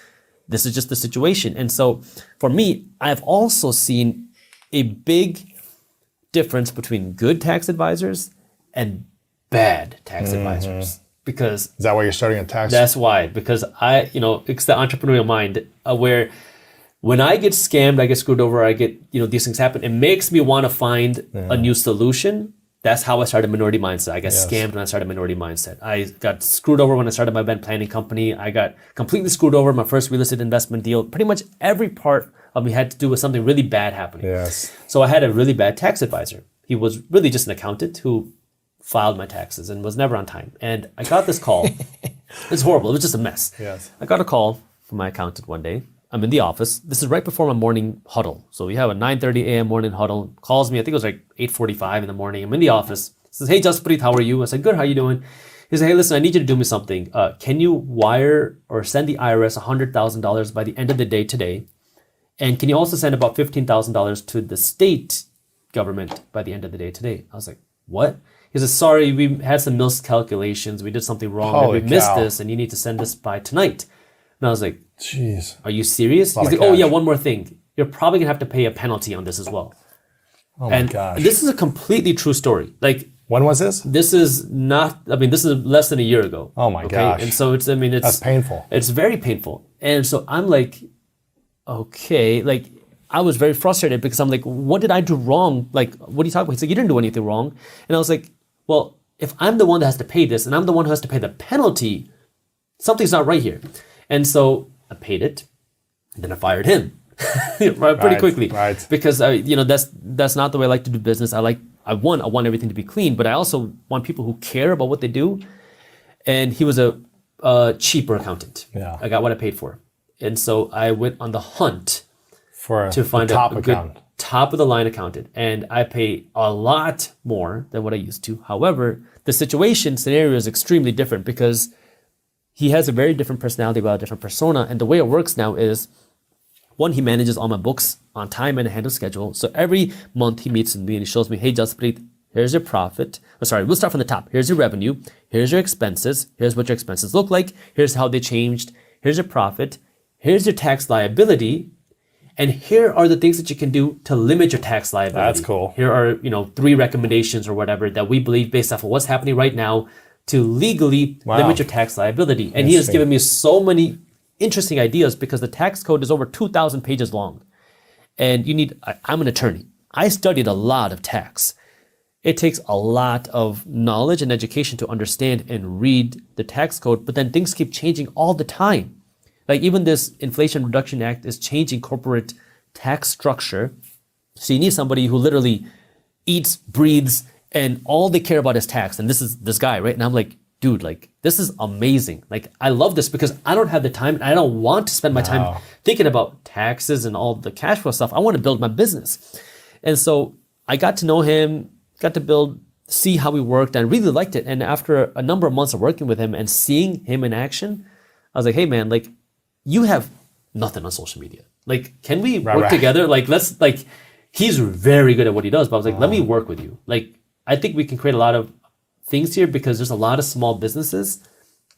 E: this is just the situation. And so for me, I've also seen a big difference between good tax advisors and bad tax advisors. Because
D: Is that why you're starting a tax?
E: that's why, because it's the entrepreneurial mind where when I get scammed, I get screwed over, I get, these things happen. It makes me want to find a new solution. That's how I started Minority Mindset. I got scammed when I started Minority Mindset. I got screwed over when I started my event planning company. I got completely screwed over in my first real estate investment deal. Pretty much every part of me had to do with something really bad happening.
D: Yes.
E: So I had a really bad tax advisor. He was really just an accountant who filed my taxes and was never on time. And I got this call. It's horrible. It was just a mess.
D: Yes.
E: I got a call from my accountant one day. I'm in the office. This is right before my morning huddle. So we have a 9:30 a.m. morning huddle. Calls me. I think it was like 8:45 in the morning. I'm in the office. Says, "Hey, Jaspreet, how are you?" I said, "Good. How are you doing?" He said, "Hey, listen, I need you to do me something. Can you wire or send the IRS $100,000 by the end of the day today? And can you also send about $15,000 to the state government by the end of the day today?" I was like, "What?" He says, "Sorry, we had some miscalculations. We did something wrong.
D: Holy
E: and we missed
D: cow.
E: this, and you need to send this by tonight." And I was like,
D: Jeez.
E: "Are you serious?" He's
D: of
E: like, "Oh
D: cash.
E: yeah, one more thing. You're probably gonna have to pay a penalty on this as well."
D: Oh my
E: And
D: gosh.
E: this is a completely true story. Like
D: When was this?
E: this is not. I mean, this is less than a year ago.
D: Oh my gosh.
E: And so it's. I mean, it's
D: That's painful.
E: It's very painful. And so I'm like, okay, like I was very frustrated because I'm like, what did I do wrong? Like, what are you talking about? He's like, you didn't do anything wrong. And I was like, well, if I'm the one that has to pay this and I'm the one who has to pay the penalty, something's not right here. And so I paid it, and then I fired him pretty quickly,
D: right.
E: because that's not the way I like to do business. I want everything to be clean, but I also want people who care about what they do. And he was a cheaper accountant.
D: Yeah.
E: I got what I paid for, and so I went on the hunt
D: For
E: to find
D: the top
E: a good
D: accountant.
E: top of the line accountant, and I pay a lot more than what I used to. However, the scenario is extremely different because he has a very different personality, about a different persona, and the way it works now is, one, he manages all my books on time and ahead of schedule. So every month he meets with me and he shows me, "Hey, Jaspreet, here's your profit. We'll start from the top. Here's your revenue. Here's your expenses. Here's what your expenses look like. Here's how they changed. Here's your profit. Here's your tax liability. And here are the things that you can do to limit your tax liability."
D: That's cool.
E: Here are, 3 recommendations or whatever that we believe based off of what's happening right now to legally limit your tax liability. And he has given me so many interesting ideas because the tax code is over 2,000 pages long. And I'm an attorney. I studied a lot of tax. It takes a lot of knowledge and education to understand and read the tax code, but then things keep changing all the time. Like even this Inflation Reduction Act is changing corporate tax structure. So you need somebody who literally eats, breathes, and all they care about is tax. And this is this guy, right? And I'm like, dude, like this is amazing. Like I love this because I don't have the time and I don't want to spend my time thinking about taxes and all the cash flow stuff. I want to build my business. And so I got to know him, got to see how he worked, and I really liked it. And after a number of months of working with him and seeing him in action, I was like, hey man, like you have nothing on social media. Like, can we work together? Like, he's very good at what he does, but I was like, let me work with you. Like, I think we can create a lot of things here because there's a lot of small businesses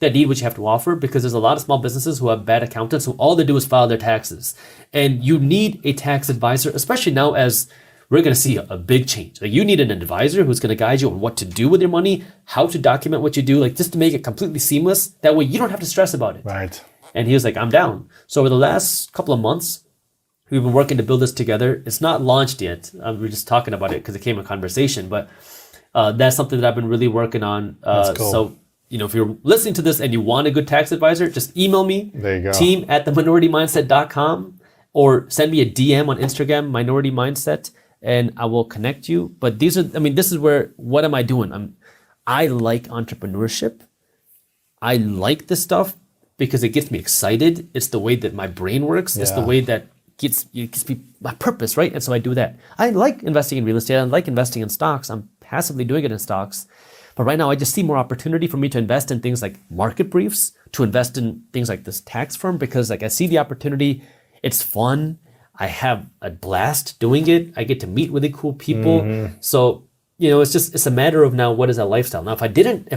E: that need what you have to offer, because there's a lot of small businesses who have bad accountants who all they do is file their taxes. And you need a tax advisor, especially now as we're going to see a big change. Like you need an advisor who's going to guide you on what to do with your money, how to document what you do, like just to make it completely seamless. That way you don't have to stress about it.
D: Right.
E: And he was like, I'm down. So over the last couple of months, we've been working to build this together. It's not launched yet. We're just talking about it because it came in conversation, but that's something that I've been really working on.
D: That's cool.
E: So, if you're listening to this and you want a good tax advisor, just email me,
D: There you go.
E: team@theminoritymindset.com, or send me a DM on Instagram, Minority Mindset, and I will connect you. But this is where, what am I doing? I like entrepreneurship. I like this stuff because it gets me excited. It's the way that my brain works. It's the way that gets me my purpose, right? And so I do that. I like investing in real estate. I like investing in stocks. I'm passively doing it in stocks. But right now I just see more opportunity for me to invest in things like market briefs, to invest in things like this tax firm, because like I see the opportunity. It's fun. I have a blast doing it. I get to meet really cool people. So, it's a matter of now, what is that lifestyle? Now, if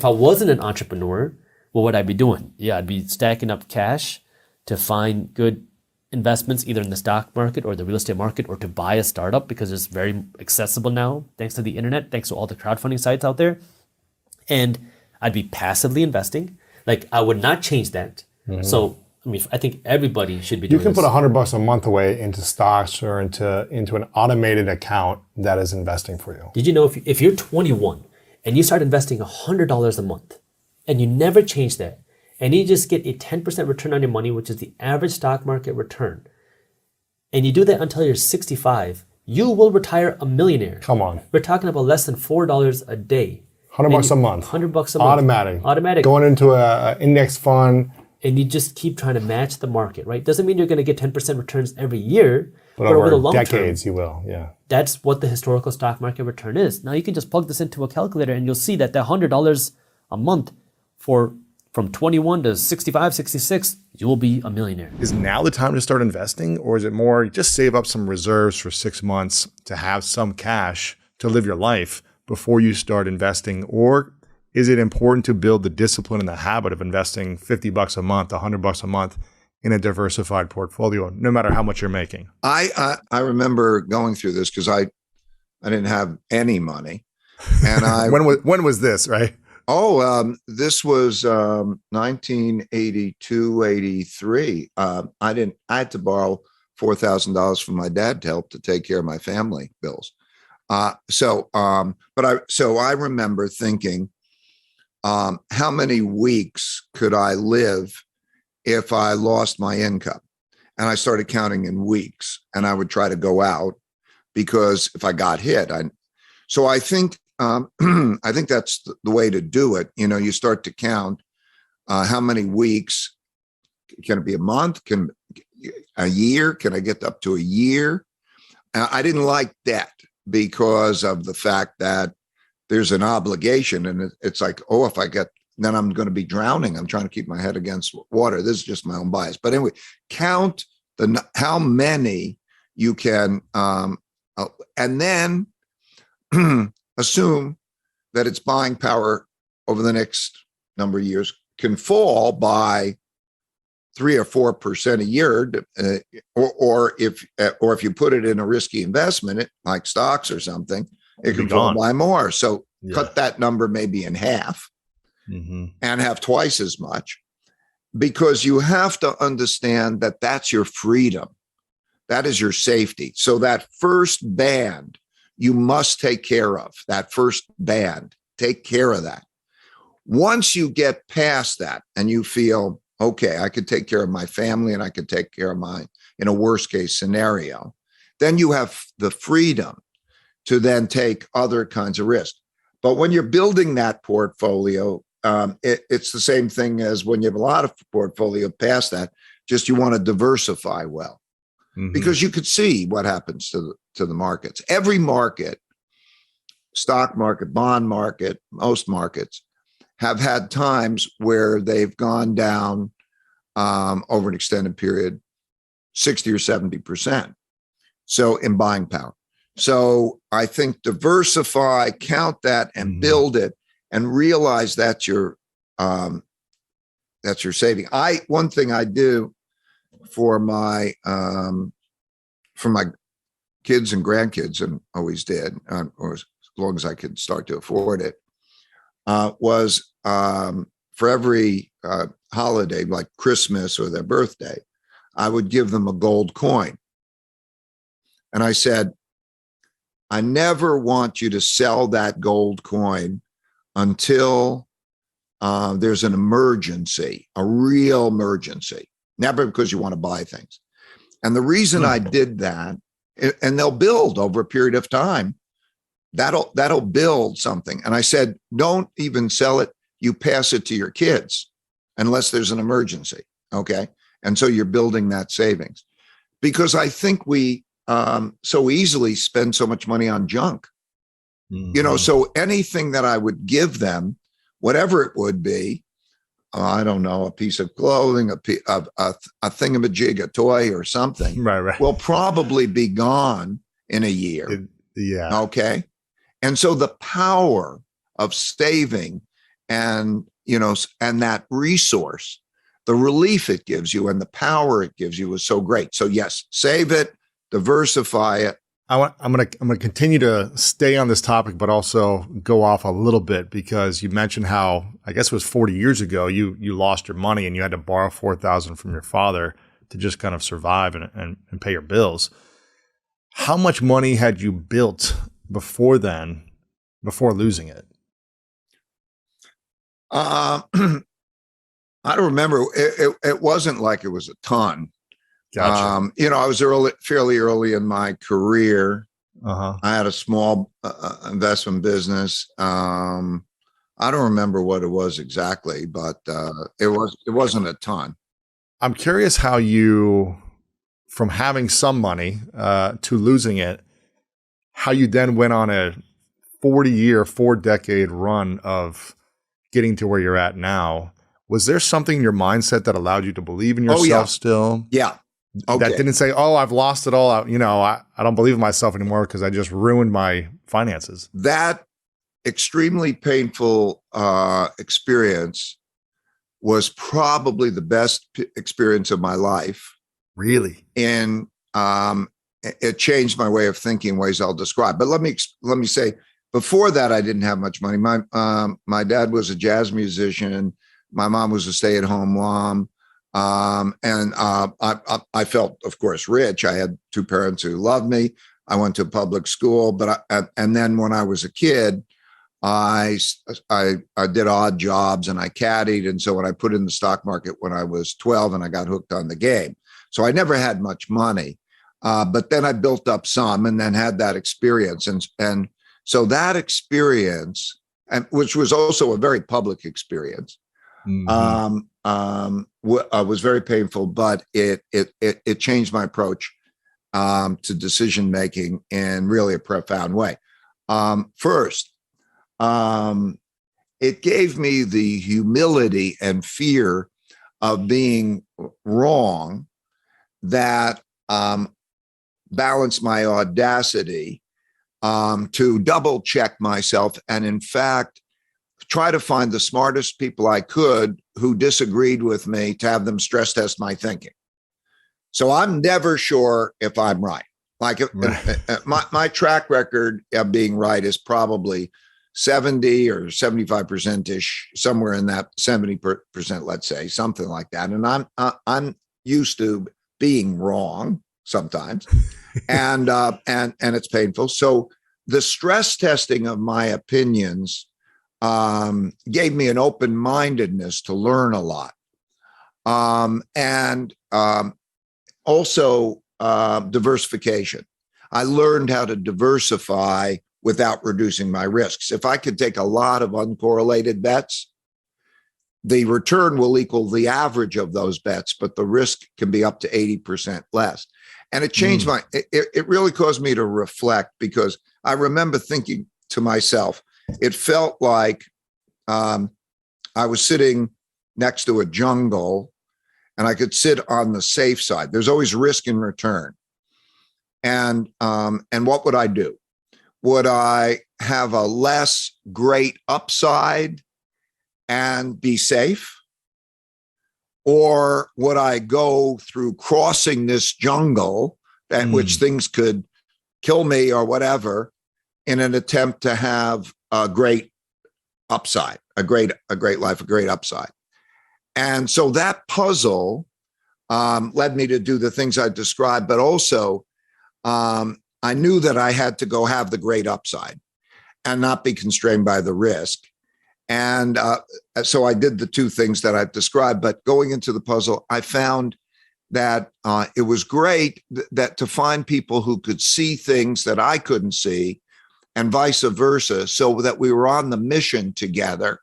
E: I wasn't an entrepreneur, what would I be doing? Yeah, I'd be stacking up cash, to find good investments either in the stock market or the real estate market, or to buy a startup because it's very accessible now thanks to the internet, thanks to all the crowdfunding sites out there. And I'd be passively investing. Like, I would not change that. So I mean, I think everybody should be doing
D: You can
E: this.
D: put $100 a month away into stocks or into an automated account that is investing for you.
E: Did you know if you're 21 and you start investing $100 a month and you never change that, and you just get a 10% return on your money, which is the average stock market return, and you do that until you're 65, you will retire a millionaire.
D: Come on.
E: We're talking about less than $4 a day.
D: $100 a month.
E: $100 a month.
D: Automatic.
E: Automatic.
D: Going into an index fund.
E: And you just keep trying to match the market, right? Doesn't mean you're going to get 10% returns every year,
D: But
E: over the long
D: decades,
E: term,
D: you will, yeah.
E: that's what the historical stock market return is. Now you can just plug this into a calculator and you'll see that $100 a month from 21 to 65, 66, you will be a millionaire.
B: Is now the time to start investing, or is it more just save up some reserves for 6 months to have some cash to live your life before you start investing? Or is it important to build the discipline and the habit of investing $50 a month, $100 a month in a diversified portfolio, no matter how much you're making?
F: I remember going through this because I didn't have any money, and I
B: when was this, right?
F: This was 1982, 83. I had to borrow $4,000 from my dad to help to take care of my family bills. So I remember thinking, how many weeks could I live if I lost my income? And I started counting in weeks, and I would try to go out because if I got hit, so I think that's the way to do it. You know, you start to count how many weeks. Can it be a month? Can a year? Can I get up to a year? I didn't like that because of the fact that there's an obligation, and it's like, oh, if I get, then I'm going to be drowning. I'm trying to keep my head against water. This is just my own bias. But anyway, count how many you can, and then assume that its buying power over the next number of years can fall by 3 or 4% a year, or if you put it in a risky investment like stocks or something, it can fall by more. So cut that number maybe in half and have twice as much, because you have to understand that that's your freedom. That is your safety. So that first band, you must take care of that first band. Take care of that. Once you get past that and you feel, okay, I could take care of my family and I could take care of mine in a worst case scenario, then you have the freedom to then take other kinds of risks. But when you're building that portfolio, it's the same thing as when you have a lot of portfolio past that, just you want to diversify well, because you could see what happens to the markets. Every market, stock market, bond market, most markets have had times where they've gone down over an extended period, 60 or 70%. So in buying power. So I think diversify, count that, and build it, and realize that's your saving. One thing I do for my kids and grandkids, and always did, or as long as I could start to afford it, was for every holiday, like Christmas or their birthday, I would give them a gold coin. And I said, I never want you to sell that gold coin until there's an emergency, a real emergency, never because you want to buy things. And the reason I did that, and they'll build over a period of time, that'll build something. And I said, don't even sell it. You pass it to your kids unless there's an emergency. Okay. And so you're building that savings, because I think we so easily spend so much money on junk. You know, so anything that I would give them, whatever it would be, I don't know, a piece of clothing, a thingamajig, a toy or something,
B: right,
F: will probably be gone in a year. Okay. And so the power of saving and, you know, and that resource, the relief it gives you and the power it gives you is so great. So yes, save it, diversify it.
D: I'm gonna continue to stay on this topic, but also go off a little bit because you mentioned how I guess it was 40 years ago you lost your money and you had to borrow $4,000 from your father to just kind of survive and pay your bills. How much money had you built before then, before losing it?
F: I don't remember. It wasn't like it was a ton.
D: Gotcha.
F: I was fairly early in my career.
D: Uh-huh.
F: I had a small investment business. I don't remember what it was exactly, but it wasn't a ton.
D: I'm curious how you, from having some money to losing it, how you then went on a 4-decade run of getting to where you're at now. Was there something in your mindset that allowed you to believe in yourself still?
F: Yeah. Okay.
D: That didn't say, oh, I've lost it all. I don't believe in myself anymore because I just ruined my finances.
F: That extremely painful experience was probably the best experience of my life.
D: Really?
F: And it changed my way of thinking, ways I'll describe. But let me say, before that, I didn't have much money. My dad was a jazz musician. My mom was a stay-at-home mom. And I felt, of course, rich. I had two parents who loved me. I went to public school, and then when I was a kid, I did odd jobs and I caddied. And so when I put in the stock market when I was 12 and I got hooked on the game. So I never had much money, but then I built up some and then had that experience. And so that experience, which was also a very public experience, was very painful, but it changed my approach to decision making in really a profound way. First, it gave me the humility and fear of being wrong that balanced my audacity to double check myself and, in fact, try to find the smartest people I could who disagreed with me to have them stress test my thinking. So I'm never sure if I'm right. Like my track record of being right is probably 70 or 75%-ish, somewhere in that 70%, let's say, something like that. And I'm used to being wrong sometimes, and it's painful. So the stress testing of my opinions gave me an open-mindedness to learn a lot, and also diversification. I learned how to diversify without reducing my risks. If I could take a lot of uncorrelated bets, the return will equal the average of those bets, but the risk can be up to 80% less. And it changed it really caused me to reflect, because I remember thinking to myself, it felt like I was sitting next to a jungle and I could sit on the safe side. There's always risk in return. And what would I do? Would I have a less great upside and be safe? Or would I go through crossing this jungle at which things could kill me or whatever in an attempt to have a great upside, a great life, a great upside? And so that puzzle led me to do the things I described, but also I knew that I had to go have the great upside and not be constrained by the risk. And so I did the two things that I've described, but going into the puzzle, I found that it was great that to find people who could see things that I couldn't see, and vice versa, so that we were on the mission together,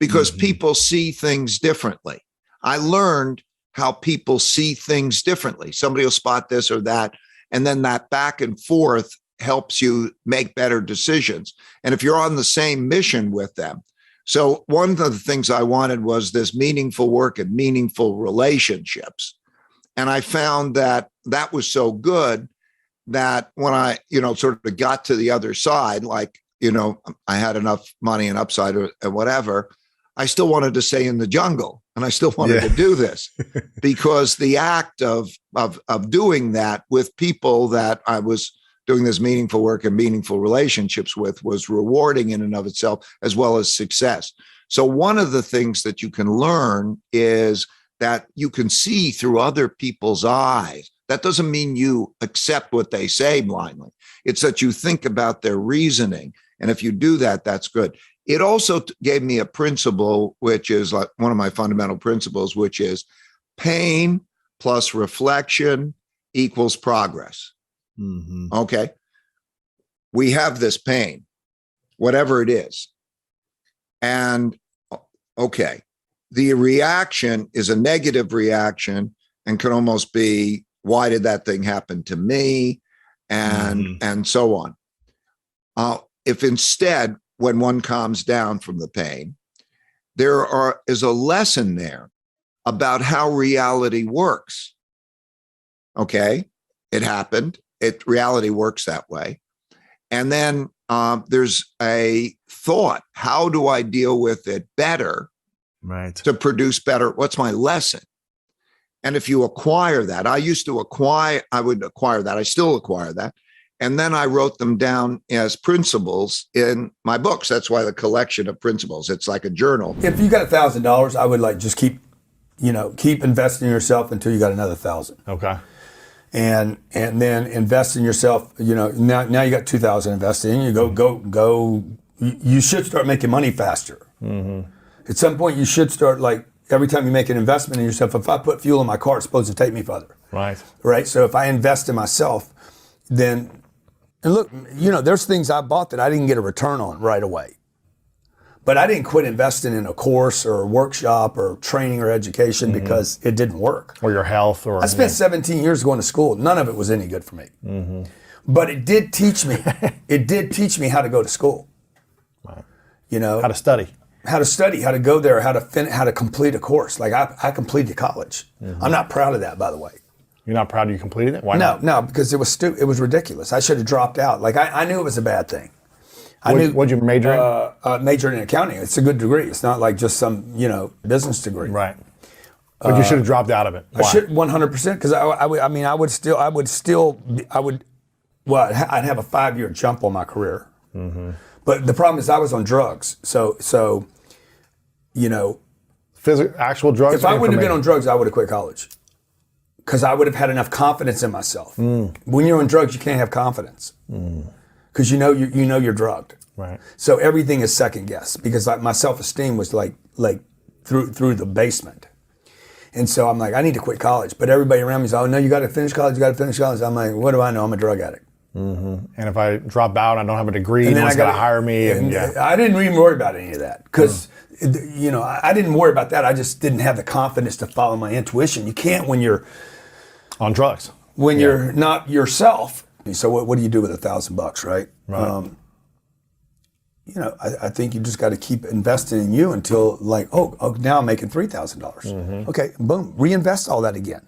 F: because people see things differently. I learned how people see things differently. Somebody will spot this or that, and then that back and forth helps you make better decisions. And if you're on the same mission with them. So one of the things I wanted was this meaningful work and meaningful relationships. And I found that that was so good that when I, sort of got to the other side, like, I had enough money and upside or whatever, I still wanted to stay in the jungle. and I still wanted to do this because the act of doing that with people that I was doing this meaningful work and meaningful relationships with was rewarding in and of itself, as well as success. So one of the things that you can learn is that you can see through other people's eyes. That doesn't mean you accept what they say blindly. It's that you think about their reasoning. And if you do that, that's good. It also gave me a principle, which is like one of my fundamental principles, which is pain plus reflection equals progress. Mm-hmm. Okay. We have this pain, whatever it is. And okay, the reaction is a negative reaction and can almost be, why did that thing happen to me? And so on. If instead, when one calms down from the pain, is a lesson there about how reality works. Okay, it happened. Reality works that way. And then there's a thought, how do I deal with it better to produce better? What's my lesson? And if you acquire that, I would acquire that. I still acquire that. And then I wrote them down as principles in my books. That's why the collection of principles, it's like a journal.
G: If you got $1,000, I would just keep investing in yourself until you got another 1,000.
D: Okay.
G: And then invest in yourself. Now you got 2,000 invested in. You go. You should start making money faster. Mm-hmm. At some point, you should start every time you make an investment in yourself. If I put fuel in my car, it's supposed to take me further. Right. So if I invest in myself, then. And look, there's things I bought that I didn't get a return on right away. But I didn't quit investing in a course or a workshop or training or education because it didn't work.
D: Or your health. I
G: spent 17 years going to school. None of it was any good for me. Mm-hmm. But it did teach me. It did teach me how to go to school.
D: Right.
G: How to study, how to go there, how to complete a course. I completed college. Mm-hmm. I'm not proud of that, by the way.
D: You're not proud you completed it? Why not?
G: No, because it was it was ridiculous. I should have dropped out. I knew it was a bad thing.
D: What'd you major in?
G: Majored in accounting. It's a good degree. It's not like just some business degree.
D: Right. But you should have dropped out of it. Why?
G: I should 100% because I'd have a 5-year jump on my career. Mm-hmm. But the problem is I was on drugs. So
D: actual drugs.
G: If I wouldn't have been on drugs, I would have quit college. Because I would have had enough confidence in myself. When you're on drugs, you can't have confidence. Because you know you're drugged.
D: Right.
G: So everything is second guess. Because my self-esteem was like through the basement. And so I'm like, I need to quit college. But everybody around me is, oh no, you got to finish college. I'm like, what do I know? I'm a drug addict.
D: Mm-hmm. And if I drop out, I don't have a degree. No one's going to hire me.
G: I didn't even worry about any of that because. I didn't worry about that. I just didn't have the confidence to follow my intuition. You can't when you're
D: on drugs.
G: When you're not yourself. So what do you do with $1,000, right?
D: Right.
G: I think you just got to keep investing in you until now I'm making $3,000. Mm-hmm. Okay, boom, reinvest all that again.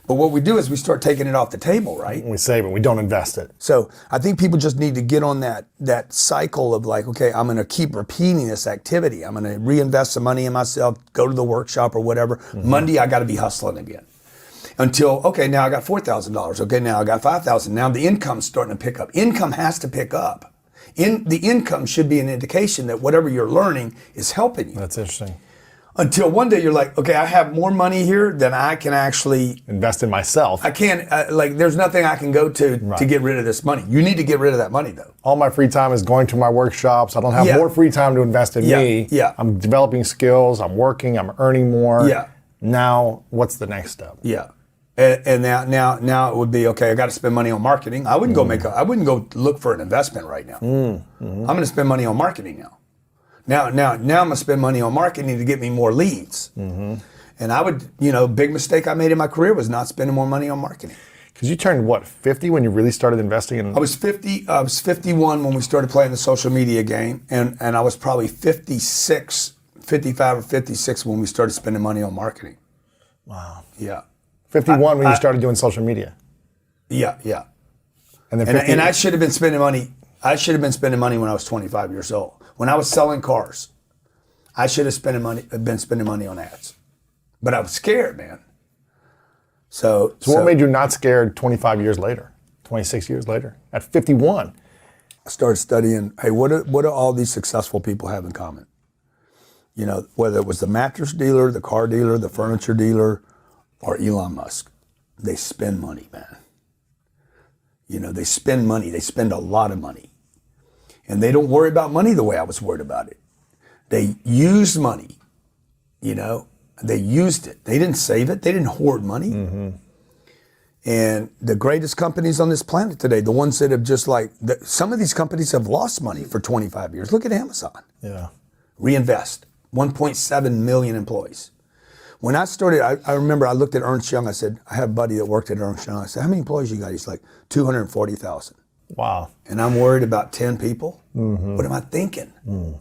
G: But what we do is we start taking it off the table, right?
D: We save it. We don't invest it.
G: So I think people just need to get on that cycle of okay, I'm going to keep repeating this activity. I'm going to reinvest some money in myself, go to the workshop or whatever. Mm-hmm. Monday, I got to be hustling again. Until, okay, now I got $4,000. Okay, now I got $5,000. Now the income's starting to pick up. Income has to pick up. The income should be an indication that whatever you're learning is helping you.
D: That's interesting.
G: Until one day you're like, okay, I have more money here than I can actually
D: invest in myself.
G: I can't, there's nothing I can go to get rid of this money. You need to get rid of that money though.
D: All my free time is going to my workshops. I don't have more free time to invest in me.
G: Yeah.
D: I'm developing skills. I'm working. I'm earning more.
G: Yeah.
D: Now, what's the next step?
G: Yeah. And now it would be, okay, I got to spend money on marketing. I wouldn't go look for an investment right now. Mm-hmm. I'm going to spend money on marketing now. Now I'm going to spend money on marketing to get me more leads. Mm-hmm. And I would, big mistake I made in my career was not spending more money on marketing.
D: Because you turned, 50 when you really started investing in?
G: I was 51 when we started playing the social media game. And I was probably 55 or 56 when we started spending money on marketing.
D: Wow.
G: Yeah.
D: 51 when you started doing social media?
G: Yeah.
D: And then
G: I should have been spending money. I should have been spending money when I was 25 years old. When I was selling cars, I should have been spending money on ads. but I was scared, man. So
D: what made you not scared 25 years later, 26 years later, at 51?
G: I started studying, hey, what do all these successful people have in common? You know, whether it was the mattress dealer, the car dealer, the furniture dealer, or Elon Musk. They spend money, man. You know, they spend money. They spend a lot of money. And they don't worry about money the way I was worried about it. They used money, you know. They used it. They didn't save it. They didn't hoard money. Mm-hmm. And the greatest companies on this planet today, the ones that have just some of these companies have lost money for 25 years. Look at Amazon.
D: Yeah.
G: Reinvest. 1.7 million employees. When I started, I remember I looked at Ernst Young. I said, I have a buddy that worked at Ernst Young. I said, how many employees you got? He's like, 240,000.
D: Wow.
G: And I'm worried about 10 people. Mm-hmm. What am I thinking?
D: Mm.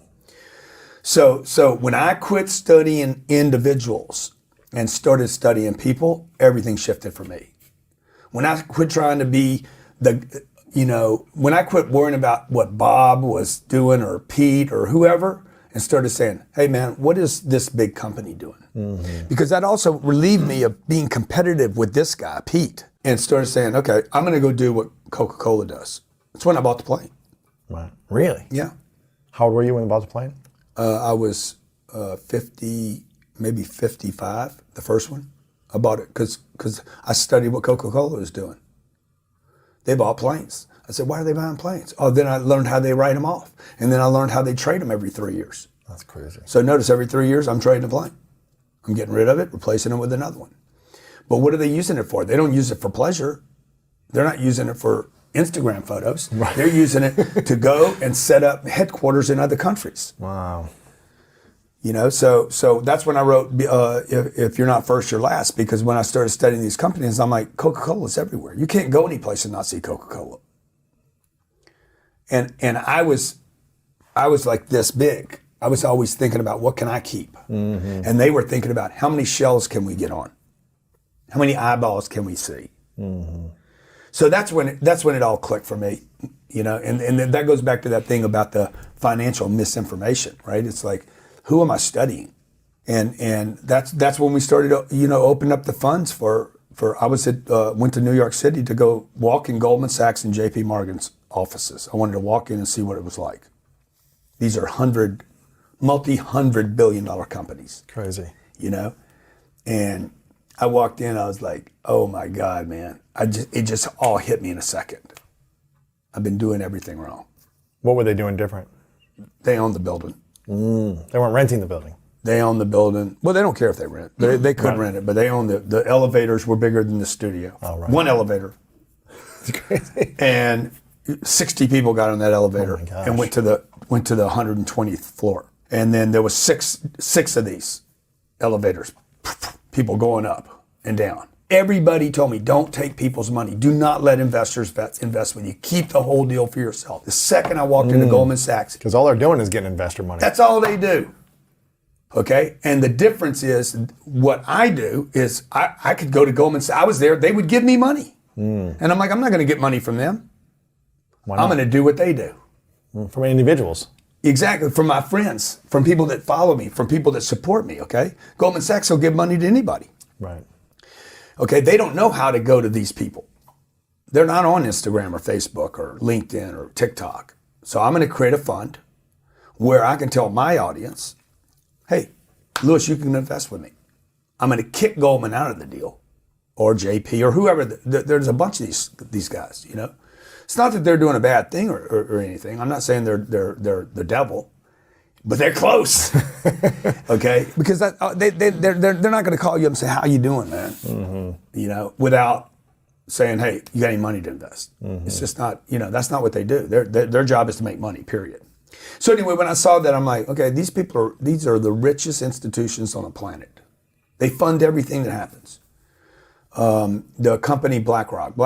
G: So when I quit studying individuals and started studying people, everything shifted for me. When I quit trying to be when I quit worrying about what Bob was doing or Pete or whoever, and started saying, hey man, what is this big company doing? Mm-hmm. Because that also relieved me of being competitive with this guy, Pete, and started saying, okay, I'm going to go do what Coca-Cola does. That's when I bought the plane.
D: Right. Really?
G: Yeah.
D: How old were you when you bought the plane?
G: I was 50, maybe 55, the first one. I bought it because I studied what Coca-Cola was doing. They bought planes. I said, why are they buying planes? Oh, then I learned how they write them off. And then I learned how they trade them every 3 years.
D: That's crazy.
G: So notice every 3 years, I'm trading a plane. I'm getting rid of it, replacing it with another one. But what are they using it for? They don't use it for pleasure. They're not using it for Instagram photos. Right. They're using it to go and set up headquarters in other countries.
D: Wow.
G: You know, so that's when I wrote, if you're not first, you're last, because when I started studying these companies, I'm like, Coca-Cola's everywhere. You can't go any place and not see Coca-Cola. And I was like this big. I was always thinking about what can I keep? Mm-hmm. And they were thinking about how many shells can we get on? How many eyeballs can we see? Mm-hmm. So that's when it all clicked for me, you know, and that goes back to that thing about the financial misinformation, right? It's like, who am I studying? And that's when we started, you know, opening up the funds for I went to New York City to go walk in Goldman Sachs and JP Morgan's offices. I wanted to walk in and see what it was like. These are multi-hundred billion dollar companies.
D: Crazy.
G: You know? And I walked in, I was like, oh my God, man. It just all hit me in a second. I've been doing everything wrong.
D: What were they doing different?
G: They own the building.
D: They weren't renting the building.
G: They own the building. Well, they don't care if they rent. They could rent it, but they own the elevators were bigger than the studio.
D: Oh, right.
G: One elevator.
D: It's crazy.
G: And 60 people got on that elevator and went to the 120th floor. And then there was six of these elevators, people going up and down. Everybody told me, don't take people's money. Do not let investors invest with you. Keep the whole deal for yourself. The second I walked into Goldman Sachs.
D: Because all they're doing is getting investor money.
G: That's all they do. Okay? And the difference is what I do is I could go to Goldman Sachs. I was there. They would give me money. And I'm like, I'm not going to get money from them.
D: Why not?
G: I'm going to do what they do.
D: From individuals.
G: Exactly. From my friends, from people that follow me, from people that support me. Okay? Goldman Sachs will give money to anybody.
D: Right.
G: Okay, they don't know how to go to these people. They're not on Instagram or Facebook or LinkedIn or TikTok. So I'm going to create a fund where I can tell my audience, hey, Lewis, you can invest with me. I'm going to kick Goldman out of the deal, or JP, or whoever. There's a bunch of these guys, you know. It's not that they're doing a bad thing or anything. I'm not saying they're the devil. But they're close, okay? Because they're not going to call you up and say, "How you doing, man?" Mm-hmm. You know, without saying, "Hey, you got any money to invest?" Mm-hmm. It's just not, you know, that's not what they do. Their job is to make money. Period. So anyway, when I saw that, I'm like, okay, these are the richest institutions on the planet. They fund everything that happens. The company BlackRock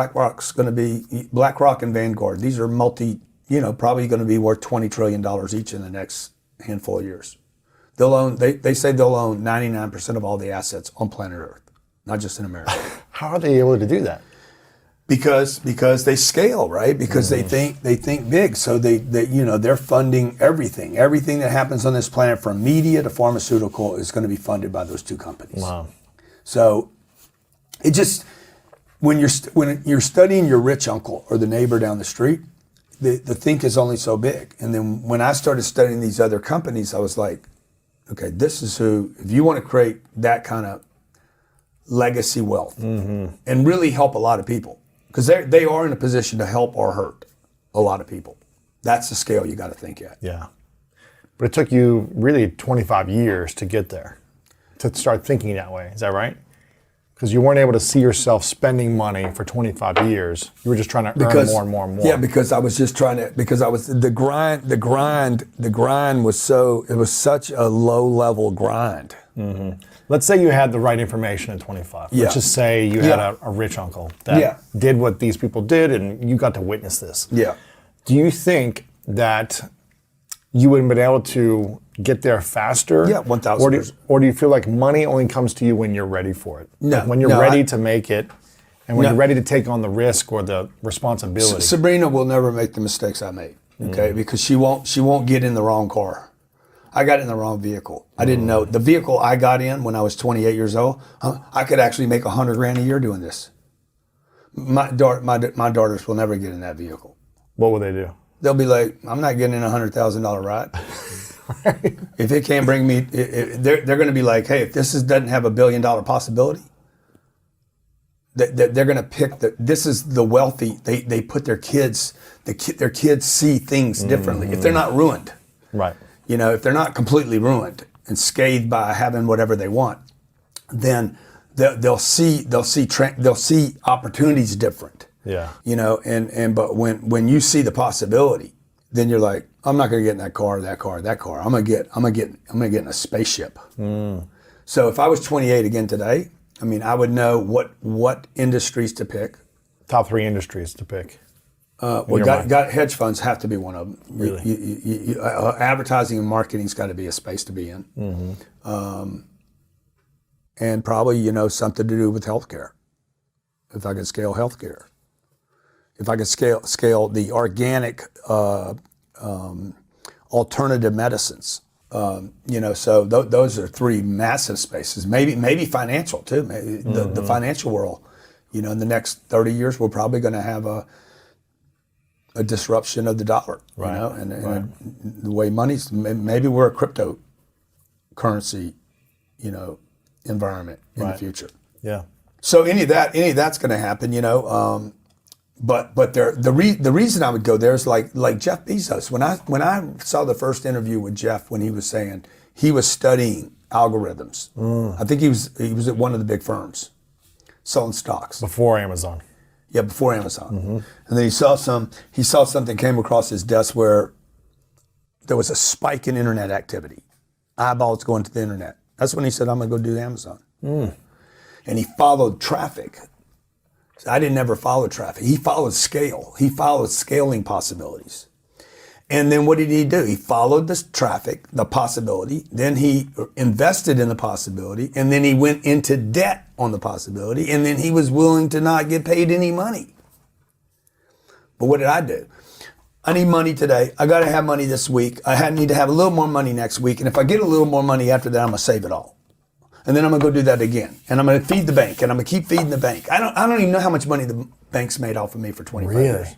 G: and Vanguard. These are probably going to be worth $20 trillion each in the next handful of years. They say they'll own 99% of all the assets on planet Earth, not just in America.
D: How are they able to do that?
G: Because they scale, right? Because they think big. So they're funding everything. Everything that happens on this planet, from media to pharmaceutical, is going to be funded by those two companies.
D: Wow.
G: So it just, when you're studying your rich uncle or the neighbor down the street, the think is only so big. And then when I started studying these other companies, I was like, okay, this is who, if you want to create that kind of legacy wealth and really help a lot of people, because they are in a position to help or hurt a lot of people. That's the scale you got to think at.
D: Yeah. But it took you really 25 years to get there, to start thinking that way. Is that right? Because you weren't able to see yourself spending money for 25 years. You were just trying to earn more and more and more.
G: Yeah, because I was just trying to, the grind was it was such a low level grind.
D: Mm-hmm. Let's say you had the right information at 25.
G: Yeah.
D: Let's just say you had a rich uncle that did what these people did and you got to witness this.
G: Yeah.
D: Do you think that you would have been able to get there faster?
G: Yeah, 1,000%.
D: Or do you feel like money only comes to you when you're ready for it?
G: No.
D: Like when you're ready to make it and when you're ready to take on the risk or the responsibility?
G: Sabrina will never make the mistakes I made, okay? Because she won't get in the wrong car. I got in the wrong vehicle. I didn't know. The vehicle I got in when I was 28 years old, I could actually make $100,000 a year doing this. My daughters will never get in that vehicle.
D: What will they do?
G: They'll be like, I'm not getting in a $100,000 ride. If it can't bring me, they're going to be like, hey, if this doesn't have $1 billion possibility, they're going to pick this is the wealthy. They put their kids, their kids see things differently. If they're not ruined,
D: right?
G: If they're not completely ruined and scathed by having whatever they want, then they'll see opportunities different.
D: Yeah.
G: But when you see the possibility, then you're like, I'm not going to get in that car. I'm going to get in a spaceship. So if I was 28 again today, I mean, I would know what industries to pick.
D: Top 3 industries to pick.
G: Hedge funds have to be one of them.
D: Really?
G: Advertising and marketing's got to be a space to be in. Mm-hmm. And probably, something to do with healthcare. If I could scale healthcare. If I could scale the organic alternative medicines, so those are 3 massive spaces. Maybe financial too. Maybe the financial world. In the next 30 years, we're probably going to have a disruption of the dollar.
D: Right.
G: And the way money's. Maybe we're a cryptocurrency, environment in the future.
D: Yeah.
G: So any of that's going to happen. But the reason I would go there is like Jeff Bezos. When I saw the first interview with Jeff, when he was saying he was studying algorithms, I think he was at one of the big firms, selling stocks
D: before Amazon.
G: Yeah, before Amazon. Mm-hmm. And then he saw something came across his desk where there was a spike in internet activity, eyeballs going to the internet. That's when he said, "I'm going to go do Amazon." And he followed traffic. I didn't ever follow traffic. He followed scale. He followed scaling possibilities. And then what did he do? He followed the traffic, the possibility. Then he invested in the possibility. And then he went into debt on the possibility. And then he was willing to not get paid any money. But what did I do? I need money today. I got to have money this week. I need to have a little more money next week. And if I get a little more money after that, I'm going to save it all. And then I'm going to go do that again. And I'm going to feed the bank. And I'm going to keep feeding the bank. I don't even know how much money the bank's made off of me for 25 years.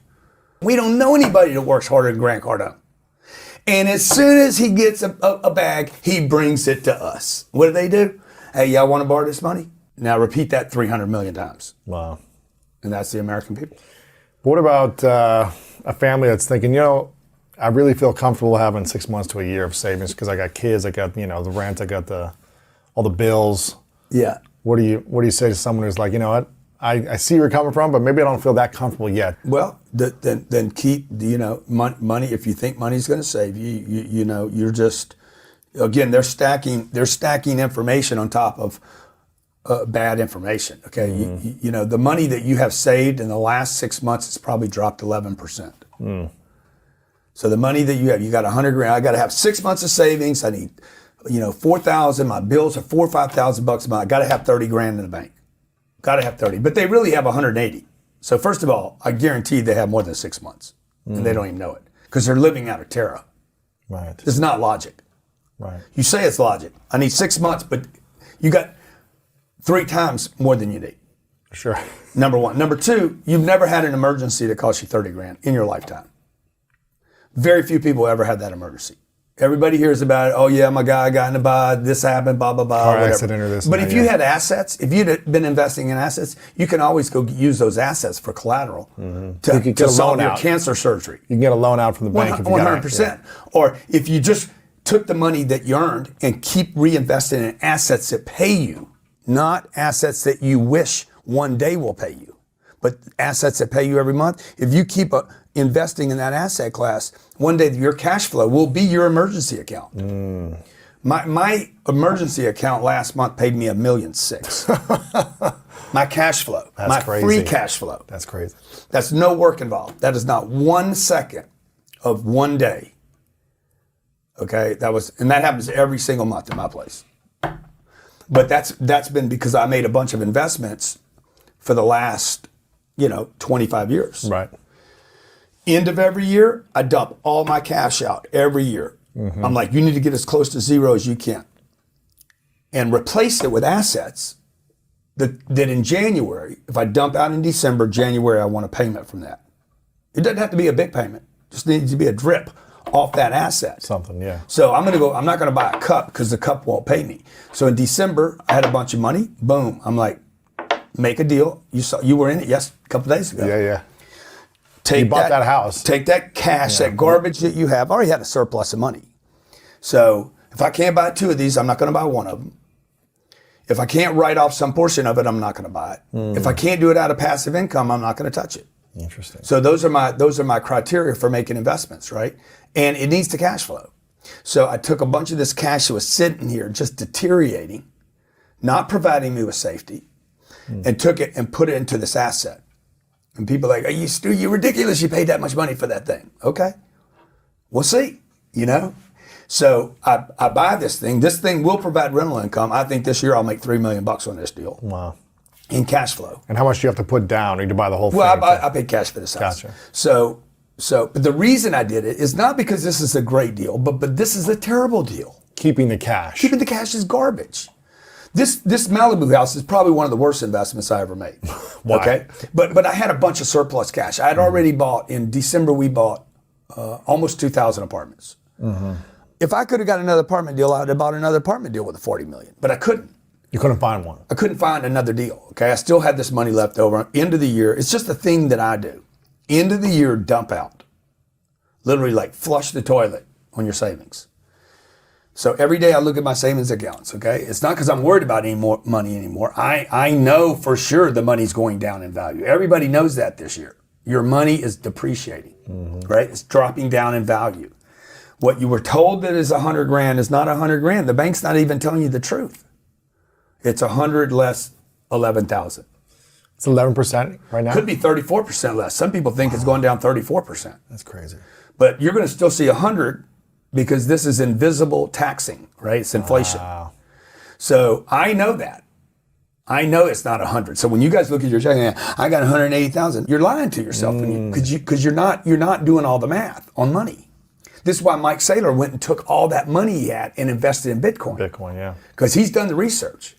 G: We don't know anybody that works harder than Grant Cardone. And as soon as he gets a bag, he brings it to us. What do? Hey, y'all want to borrow this money? Now repeat that 300 million times.
D: Wow.
G: And that's the American people.
D: What about a family that's thinking, I really feel comfortable having 6 months to a year of savings because I got kids, I got, the rent, I got all the bills.
G: Yeah.
D: What do you say to someone who's like, what? I see where you're coming from, but maybe I don't feel that comfortable yet.
G: Well, then keep, money. If you think money's going to save you, you're just, again, they're stacking information on top of bad information. Okay. Mm-hmm. The money that you have saved in the last 6 months has probably dropped 11%. So the money that you got $100,000. I got to have 6 months of savings. I need, 4,000. My bills are $4,000 or $5,000 a month. I got to have 30 grand in the bank. Got to have 30, but they really have 180. So first of all, I guarantee they have more than 6 months, and they don't even know it because they're living out of terror.
D: Right.
G: It's not logic.
D: Right.
G: You say it's logic. I need 6 months, but you got 3 times more than you need.
D: Sure.
G: Number one. Number two, you've never had an emergency that cost you 30 grand in your lifetime. Very few people ever had that emergency. Everybody hears about it. Oh yeah, my guy got in a bad, this happened, blah, blah, blah.
D: Car
G: whatever.
D: accident or this.
G: But
D: and
G: if
D: that,
G: you
D: yeah.
G: had assets, if you'd been investing in assets, you can always go use those assets for collateral
D: You
G: to
D: could get a
G: solve
D: loan
G: your
D: out.
G: cancer surgery.
D: You can get a loan out from the bank if you got it.
G: 100%. Or if you just took the money that you earned and keep reinvesting in assets that pay you, not assets that you wish one day will pay you, but assets that pay you every month. If you keep investing in that asset class, one day your cash flow will be your emergency account. My emergency account last month paid me $1.6 million. My cash flow,
D: That's
G: my
D: crazy.
G: free cash flow.
D: That's crazy.
G: That's no work involved. That is not 1 second of one day. Okay, and that happens every single month in my place. But that's been because I made a bunch of investments for the last, 25 years.
D: Right.
G: End of every year, I dump all my cash out every year. I'm like, you need to get as close to zero as you can, and replace it with assets that in January, if I dump out in December, January, I want a payment from that. It doesn't have to be a big payment. It just needs to be a drip off that asset.
D: Something, yeah.
G: So I'm not gonna buy a cup because the cup won't pay me. So in December, I had a bunch of money. Boom. I'm like, make a deal. You were in it, yes, a couple days ago.
D: Yeah.
G: Take
D: You bought that house.
G: Take that cash, that garbage that you have. I already had a surplus of money. So if I can't buy 2 of these, I'm not going to buy one of them. If I can't write off some portion of it, I'm not going to buy it. If I can't do it out of passive income, I'm not going to touch it.
D: Interesting.
G: So those are my criteria for making investments, right? And it needs to cash flow. So I took a bunch of this cash that was sitting here, just deteriorating, not providing me with safety, and took it and put it into this asset. And people are like, you're ridiculous. You paid that much money for that thing. Okay, we'll see, So I buy this thing. This thing will provide rental income. I think this year I'll make $3 million on this deal.
D: Wow.
G: In cash flow.
D: And how much do you have to put down? Or you to buy the whole thing?
G: Well, I paid cash for this house.
D: Gotcha.
G: So, but the reason I did it is not because this is a great deal, but this is a terrible deal.
D: Keeping the cash.
G: Keeping the cash is garbage. This Malibu house is probably one of the worst investments I ever made.
D: Why?
G: Okay, but I had a bunch of surplus cash. I had already bought in December. We bought almost 2,000 apartments. If I could have got another apartment deal, I'd have bought another apartment deal with a $40 million. But I couldn't.
D: You couldn't find one.
G: I couldn't find another deal. Okay, I still had this money left over. End of the year, it's just a thing that I do. End of the year, dump out. Literally, like flush the toilet on your savings. So every day I look at my savings accounts, okay? It's not because I'm worried about any more money anymore. I know for sure the money's going down in value. Everybody knows that this year. Your money is depreciating, right? It's dropping down in value. What you were told that is 100 grand is not 100 grand. The bank's not even telling you the truth. It's 100 less 11,000.
D: It's 11% right now?
G: Could be 34% less. Some people think it's going down 34%.
D: That's crazy.
G: But you're going to still see 100 because this is invisible taxing, right? It's inflation.
D: Wow.
G: So I know that. I know it's not 100. So when you guys look at your checking, I got 180,000. You're lying to yourself because you're not doing all the math on money. This is why Mike Saylor went and took all that money he had and invested in Bitcoin.
D: Bitcoin, yeah.
G: Because he's done the research.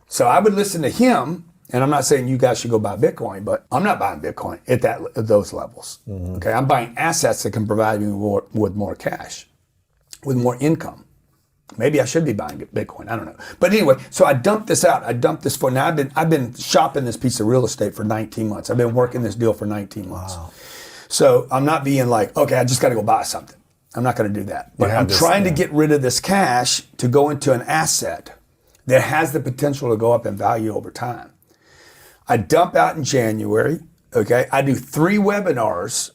G: So I would listen to him, and I'm not saying you guys should go buy Bitcoin, but I'm not buying Bitcoin at those levels. Okay, I'm buying assets that can provide me with more cash, with more income. Maybe I should be buying Bitcoin. I don't know. But anyway, so I dumped this out. I dumped this for now. I've been shopping this piece of real estate for 19 months. I've been working this deal for 19 months. Wow. So I'm not being like, okay, I just got to go buy something. I'm not going to do that. But I'm trying to get rid of this cash to go into an asset that has the potential to go up in value over time. I dump out in January. Okay, I do 3 webinars.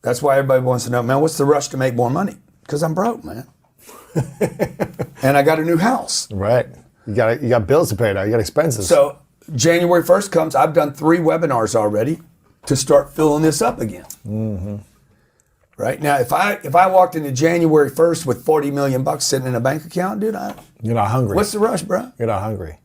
G: That's why everybody wants to know, man, what's the rush to make more money? Because I'm broke, man. And I got a new house.
D: Right. You got bills to pay now. You got expenses.
G: So January 1st comes, I've done 3 webinars already to start filling this up again. Right now, if I walked into January 1st with $40 million sitting in a bank account, dude,
D: you're not hungry.
G: What's the rush, bro?
D: You're not hungry.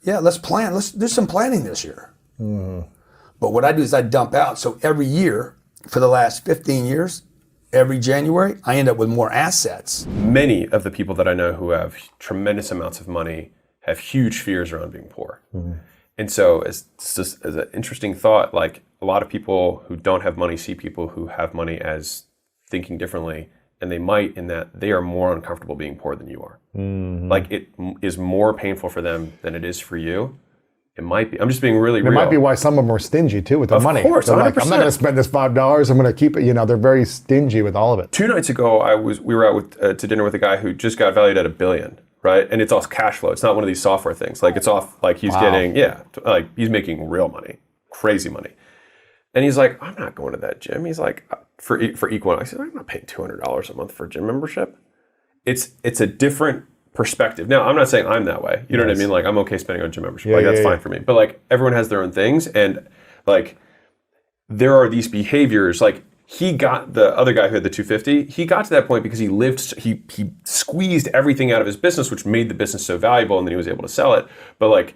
G: Yeah, let's plan. Let's do some planning this year. But what I do is I dump out. So every year for the last 15 years, every January, I end up with more assets.
H: Many of the people that I know who have tremendous amounts of money have huge fears around being poor. And so it's just as an interesting thought, like a lot of people who don't have money see people who have money as thinking differently, and they might in that they are more uncomfortable being poor than you are. Like it is more painful for them than it is for you. It might be. I'm just being really
D: It
H: real.
D: might be why some of them are stingy too with their money.
H: Of course,
D: They're like,
H: 100%.
D: I'm not going to spend this $5. I'm going to keep it. You know, they're very stingy with all of it.
H: 2 nights ago, we were out to dinner with a guy who just got valued at $1 billion, right? And it's all cash flow. It's not one of these software things. Like it's off. Like he's getting, like he's making real money, crazy money. And he's like, I'm not going to that gym. He's like, for equal. I said, I'm not paying $200 a month for a gym membership. It's a different perspective. Now, I'm not saying I'm that way. You know what I mean? Like I'm okay spending on gym membership. Like that's fine for me. But like everyone has their own things, and like there are these behaviors. Like he got the other guy who had the 250. He got to that point because he squeezed everything out of his business, which made the business so valuable, and then he was able to sell it. But like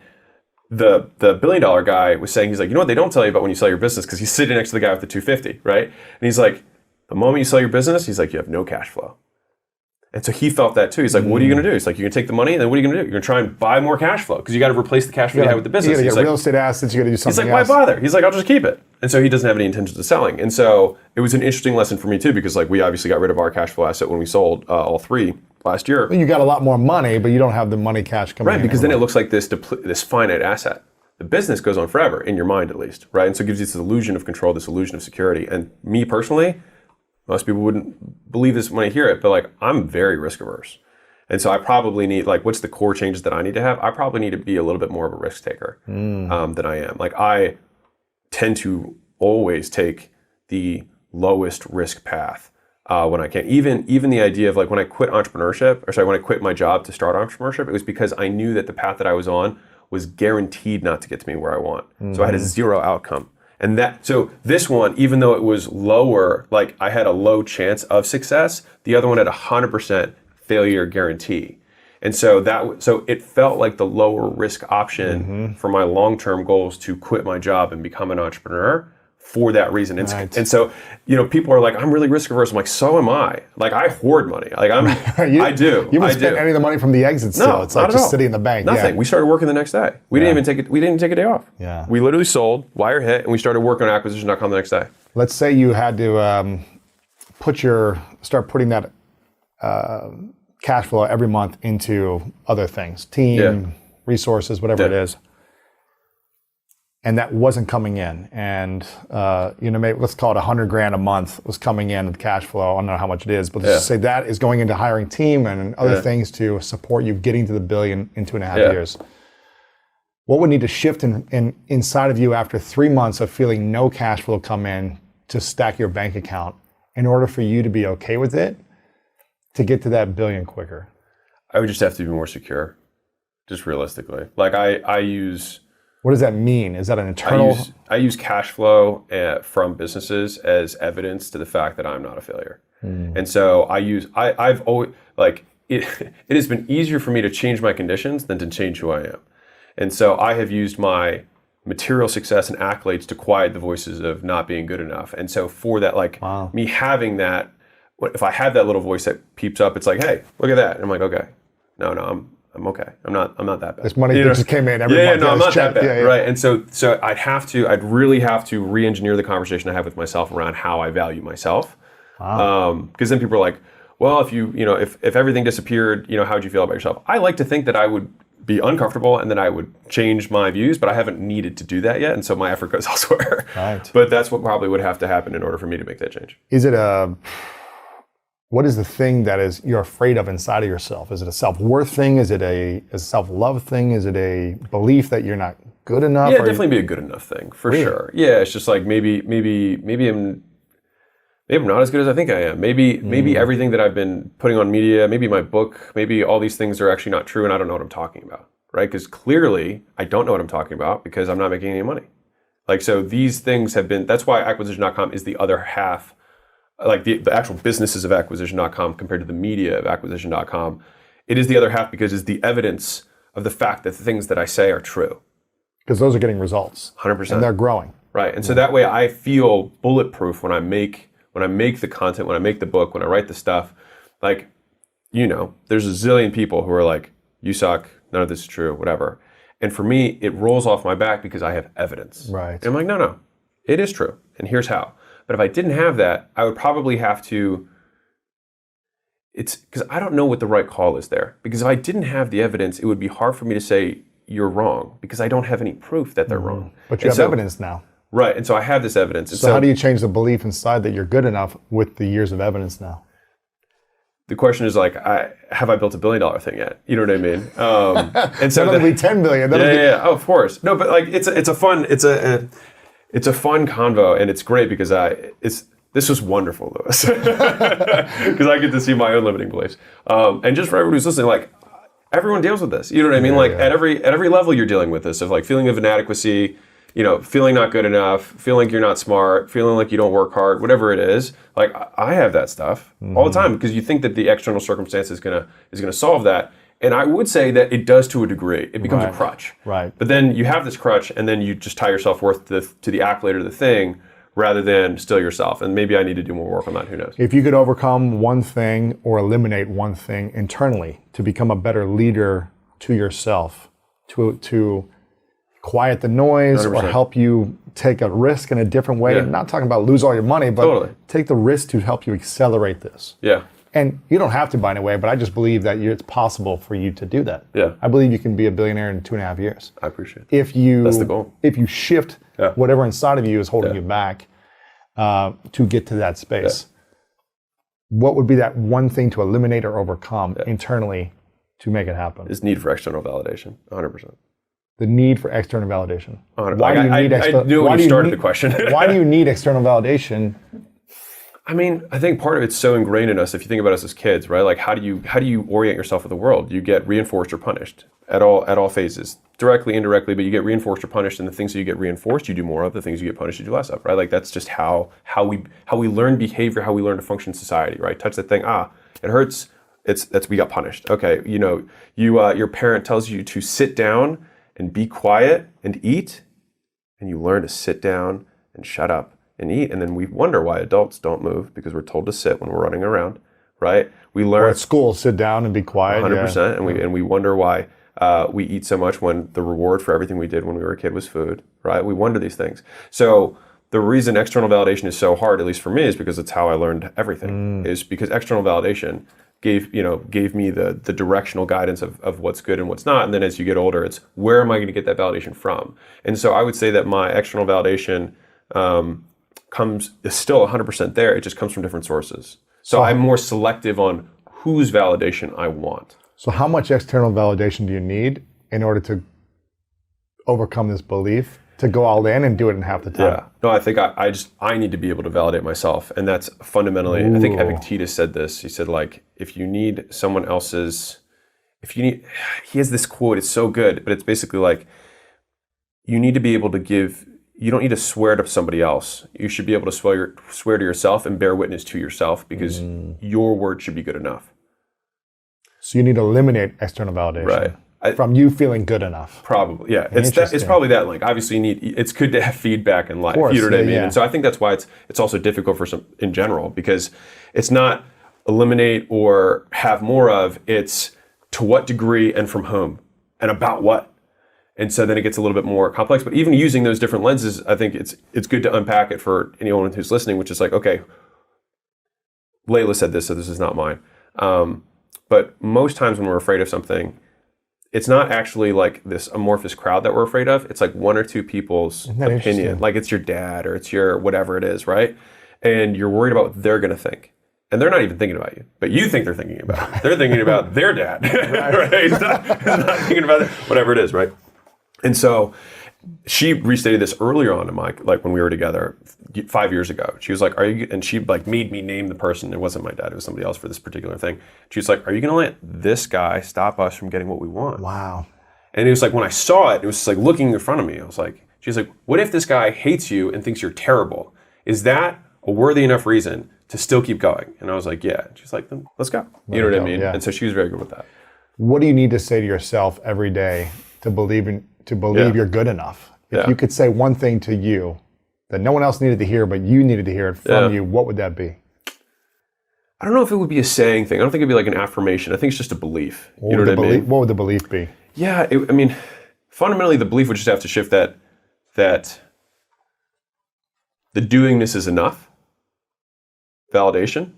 H: the $1 billion guy was saying, he's like, you know what they don't tell you about when you sell your business, because he's sitting next to the guy with the 250, right? And he's like, the moment you sell your business, he's like, you have no cash flow. And so he felt that too. He's like, what are you going to do? He's like, you're going to take the money, and then what are you going to do? You're going to try and buy more cash flow because you got to replace the cash flow you had with the business.
D: You got to
H: He's
D: get
H: like,
D: real estate assets. You got to do something
H: he's like,
D: else.
H: why bother? He's like, I'll just keep it. And so he doesn't have any intentions of selling. And so it was an interesting lesson for me too, because like we obviously got rid of our cash flow asset when we sold all 3 last year.
D: You got a lot more money, but you don't have the money cash coming in.
H: Right, because then it looks like this finite asset. The business goes on forever, in your mind at least, right? And so it gives you this illusion of control, this illusion of security. And me personally, most people wouldn't believe this when I hear it, but like I'm very risk averse. And so I probably need, like, what's the core changes that I need to have? I probably need to be a little bit more of a risk taker than I am. Like I tend to always take the lowest risk path when I can. Even the idea of like when I quit entrepreneurship, when I quit my job to start entrepreneurship, it was because I knew that the path that I was on was guaranteed not to get to me where I want. So I had a 0 outcome. And so this one, even though it was lower, like I had a low chance of success, the other one had 100% failure guarantee. And so it felt like the lower risk option for my long-term goals to quit my job and become an entrepreneur for that reason. And so, you know, people are like, I'm really risk averse. I'm like, so am I. Like I hoard money. Like I do.
D: You haven't spent any of the money from the exit still.
H: No,
D: it's like just sitting in the bank.
H: Nothing. We started working the next day. We didn't even take a day off.
D: Yeah.
H: We literally sold, wire hit, and we started working on acquisition.com the next day.
D: Let's say you had to start putting that cash flow every month into other things, team, resources, whatever it is. And that wasn't coming in. And, maybe let's call it $100,000 a month was coming in with cash flow. I don't know how much it is, but let's just say that is going into hiring team and other things to support you getting to the $1 billion in 2.5 years. What would need to shift inside of you after 3 months of feeling no cash flow come in to stack your bank account in order for you to be okay with it to get to that $1 billion quicker?
H: I would just have to be more secure, just realistically. Like I use...
D: What does that mean? Is that an internal...
H: I use cash flow from businesses as evidence to the fact that I'm not a failure. And so I've always, like, it has been easier for me to change my conditions than to change who I am. And so I have used my material success and accolades to quiet the voices of not being good enough. And so for that, like me having that, if I have that little voice that peeps up, it's like, hey, look at that. And I'm like, okay, no, I'm okay. I'm not that bad.
D: This money that just came in every month.
H: No, I'm not that bad, right? And so I'd really have to re-engineer the conversation I have with myself around how I value myself. Because then people are like, well, if everything disappeared, how'd you feel about yourself? I like to think that I would be uncomfortable and then I would change my views, but I haven't needed to do that yet, and so my effort goes elsewhere.
D: Right.
H: But that's what probably would have to happen in order for me to make that change.
D: What is the thing that you're afraid of inside of yourself? Is it a self-worth thing? Is it a self-love thing? Is it a belief that you're not good enough?
H: Yeah, definitely be a good enough thing for sure. Yeah, it's just like maybe I'm not as good as I think I am. Maybe everything that I've been putting on media, maybe my book, maybe all these things are actually not true, and I don't know what I'm talking about, right? Because clearly I don't know what I'm talking about because I'm not making any money. Like, so these things have been. That's why acquisition.com is the other half. Like the actual businesses of acquisition.com compared to the media of acquisition.com, it is the other half because it's the evidence of the fact that the things that I say are true.
D: Because those are getting results.
H: 100%.
D: And they're growing.
H: Right. And so that way I feel bulletproof when I make the content, when I make the book, when I write the stuff. Like, there's a zillion people who are like, you suck, none of this is true, whatever. And for me, it rolls off my back because I have evidence.
D: Right.
H: And I'm like, no, it is true. And here's how. But if I didn't have that, I would probably have to, it's because I don't know what the right call is there. Because if I didn't have the evidence, it would be hard for me to say you're wrong because I don't have any proof that they're wrong.
D: But you have evidence now.
H: Right. And so I have this evidence. And
D: So how do you change the belief inside that you're good enough with the years of evidence now?
H: the question is like, have I built $1 billion thing yet? You know what I mean? And so
D: that'll be 10 billion.
H: Yeah. Oh, of course. No, but like it's a fun convo, and it's great because this was wonderful, Lewis, because I get to see my own limiting beliefs. And just for everyone who's listening, like everyone deals with this. You know what I mean? At every level, you're dealing with this of like feeling of inadequacy. You know, feeling not good enough, feeling like you're not smart, feeling like you don't work hard, whatever it is. Like I have that stuff all the time because you think that the external circumstance is gonna solve that. And I would say that it does to a degree. It becomes a crutch.
D: Right.
H: But then you have this crutch, and then you just tie yourself worth to the accolade of the thing, rather than still yourself. And maybe I need to do more work on that. Who knows?
D: If you could overcome one thing or eliminate one thing internally to become a better leader to yourself, to quiet the noise
H: 100%.
D: or help you take a risk in a different way.
H: Yeah.
D: I'm not talking about lose all your money, but take the risk to help you accelerate this.
H: Yeah.
D: And you don't have to, by the way, but I just believe that it's possible for you to do that.
H: Yeah.
D: I believe you can be a billionaire in 2.5 years.
H: I appreciate it.
D: That's
H: the goal.
D: If you shift whatever inside of you is holding you back to get to that space. What would be that one thing to eliminate or overcome internally to make it happen?
H: Is need for external validation, 100%.
D: The need for external validation.
H: Why do you need I knew when you started the question.
D: Why do you need external validation?
H: I mean, I think part of it's so ingrained in us. If you think about us as kids, right? Like, how do you orient yourself with the world? You get reinforced or punished at all phases, directly, indirectly. But you get reinforced or punished, and the things that you get reinforced, you do more of. The things you get punished, you do less of, right? Like that's just how we learn behavior, how we learn to function in society, right? Touch that thing, it hurts. We got punished. Okay, your parent tells you to sit down and be quiet and eat, and you learn to sit down and shut up and eat. And then we wonder why adults don't move because we're told to sit when we're running around, right? We learn
D: or at school, sit down and be quiet.
H: 100%. And we wonder why we eat so much when the reward for everything we did when we were a kid was food, right? We wonder these things. So the reason external validation is so hard, at least for me, is because it's how I learned everything. Is because external validation gave me the directional guidance of what's good and what's not. And then as you get older, it's where am I going to get that validation from? And so I would say that my external validation is still 100% there. It just comes from different sources. So I'm more selective on whose validation I want.
D: So how much external validation do you need in order to overcome this belief, to go all in and do it in half the time?
H: Yeah. No, I think I need to be able to validate myself. And that's fundamentally, I think Epictetus said this. He said, like, if you need someone else's, he has this quote, it's so good, but it's basically like, you need to be able to you don't need to swear to somebody else. You should be able to swear to yourself and bear witness to yourself because your word should be good enough. So
D: you need to eliminate external validation.
H: Right.
D: From you feeling good enough.
H: Probably, yeah. It's probably that. Like, obviously, it's good to have feedback in life.
D: Of course,
H: you know what I mean?
D: Yeah.
H: And so I think that's why it's also difficult for some in general because it's not eliminate or have more of. It's to what degree and from whom and about what. And so then it gets a little bit more complex. But even using those different lenses, I think it's good to unpack it for anyone who's listening, which is like, okay, Layla said this, so this is not mine. But most times when we're afraid of something, it's not actually like this amorphous crowd that we're afraid of. It's like one or two people's opinion. Like it's your dad or it's your whatever it is, right? And you're worried about what they're going to think. And they're not even thinking about you, but you think they're thinking about it. They're thinking about their dad, right? He's not thinking about it, whatever it is, right? And so she restated this earlier on in like when we were together 5 years ago. She was like, and she like made me name the person. It wasn't my dad, it was somebody else for this particular thing. She was like, are you going to let this guy stop us from getting what we want?
D: Wow.
H: And it was like, when I saw it, it was just like looking in front of me. I was like, she's like, what if this guy hates you and thinks you're terrible? Is that a worthy enough reason to still keep going? And I was like, yeah. She's like, then let's go. You know what I mean?
D: Yeah.
H: And so she was very good with that.
D: What do you need to say to yourself every day to believe you're good enough? If you could say one thing to you that no one else needed to hear, but you needed to hear it from you, what would that be?
H: I don't know if it would be a saying thing. I don't think it'd be like an affirmation. I think it's just a belief. You know what I mean?
D: What would the belief be?
H: Yeah, I mean, fundamentally, the belief would just have to shift that the doingness is enough validation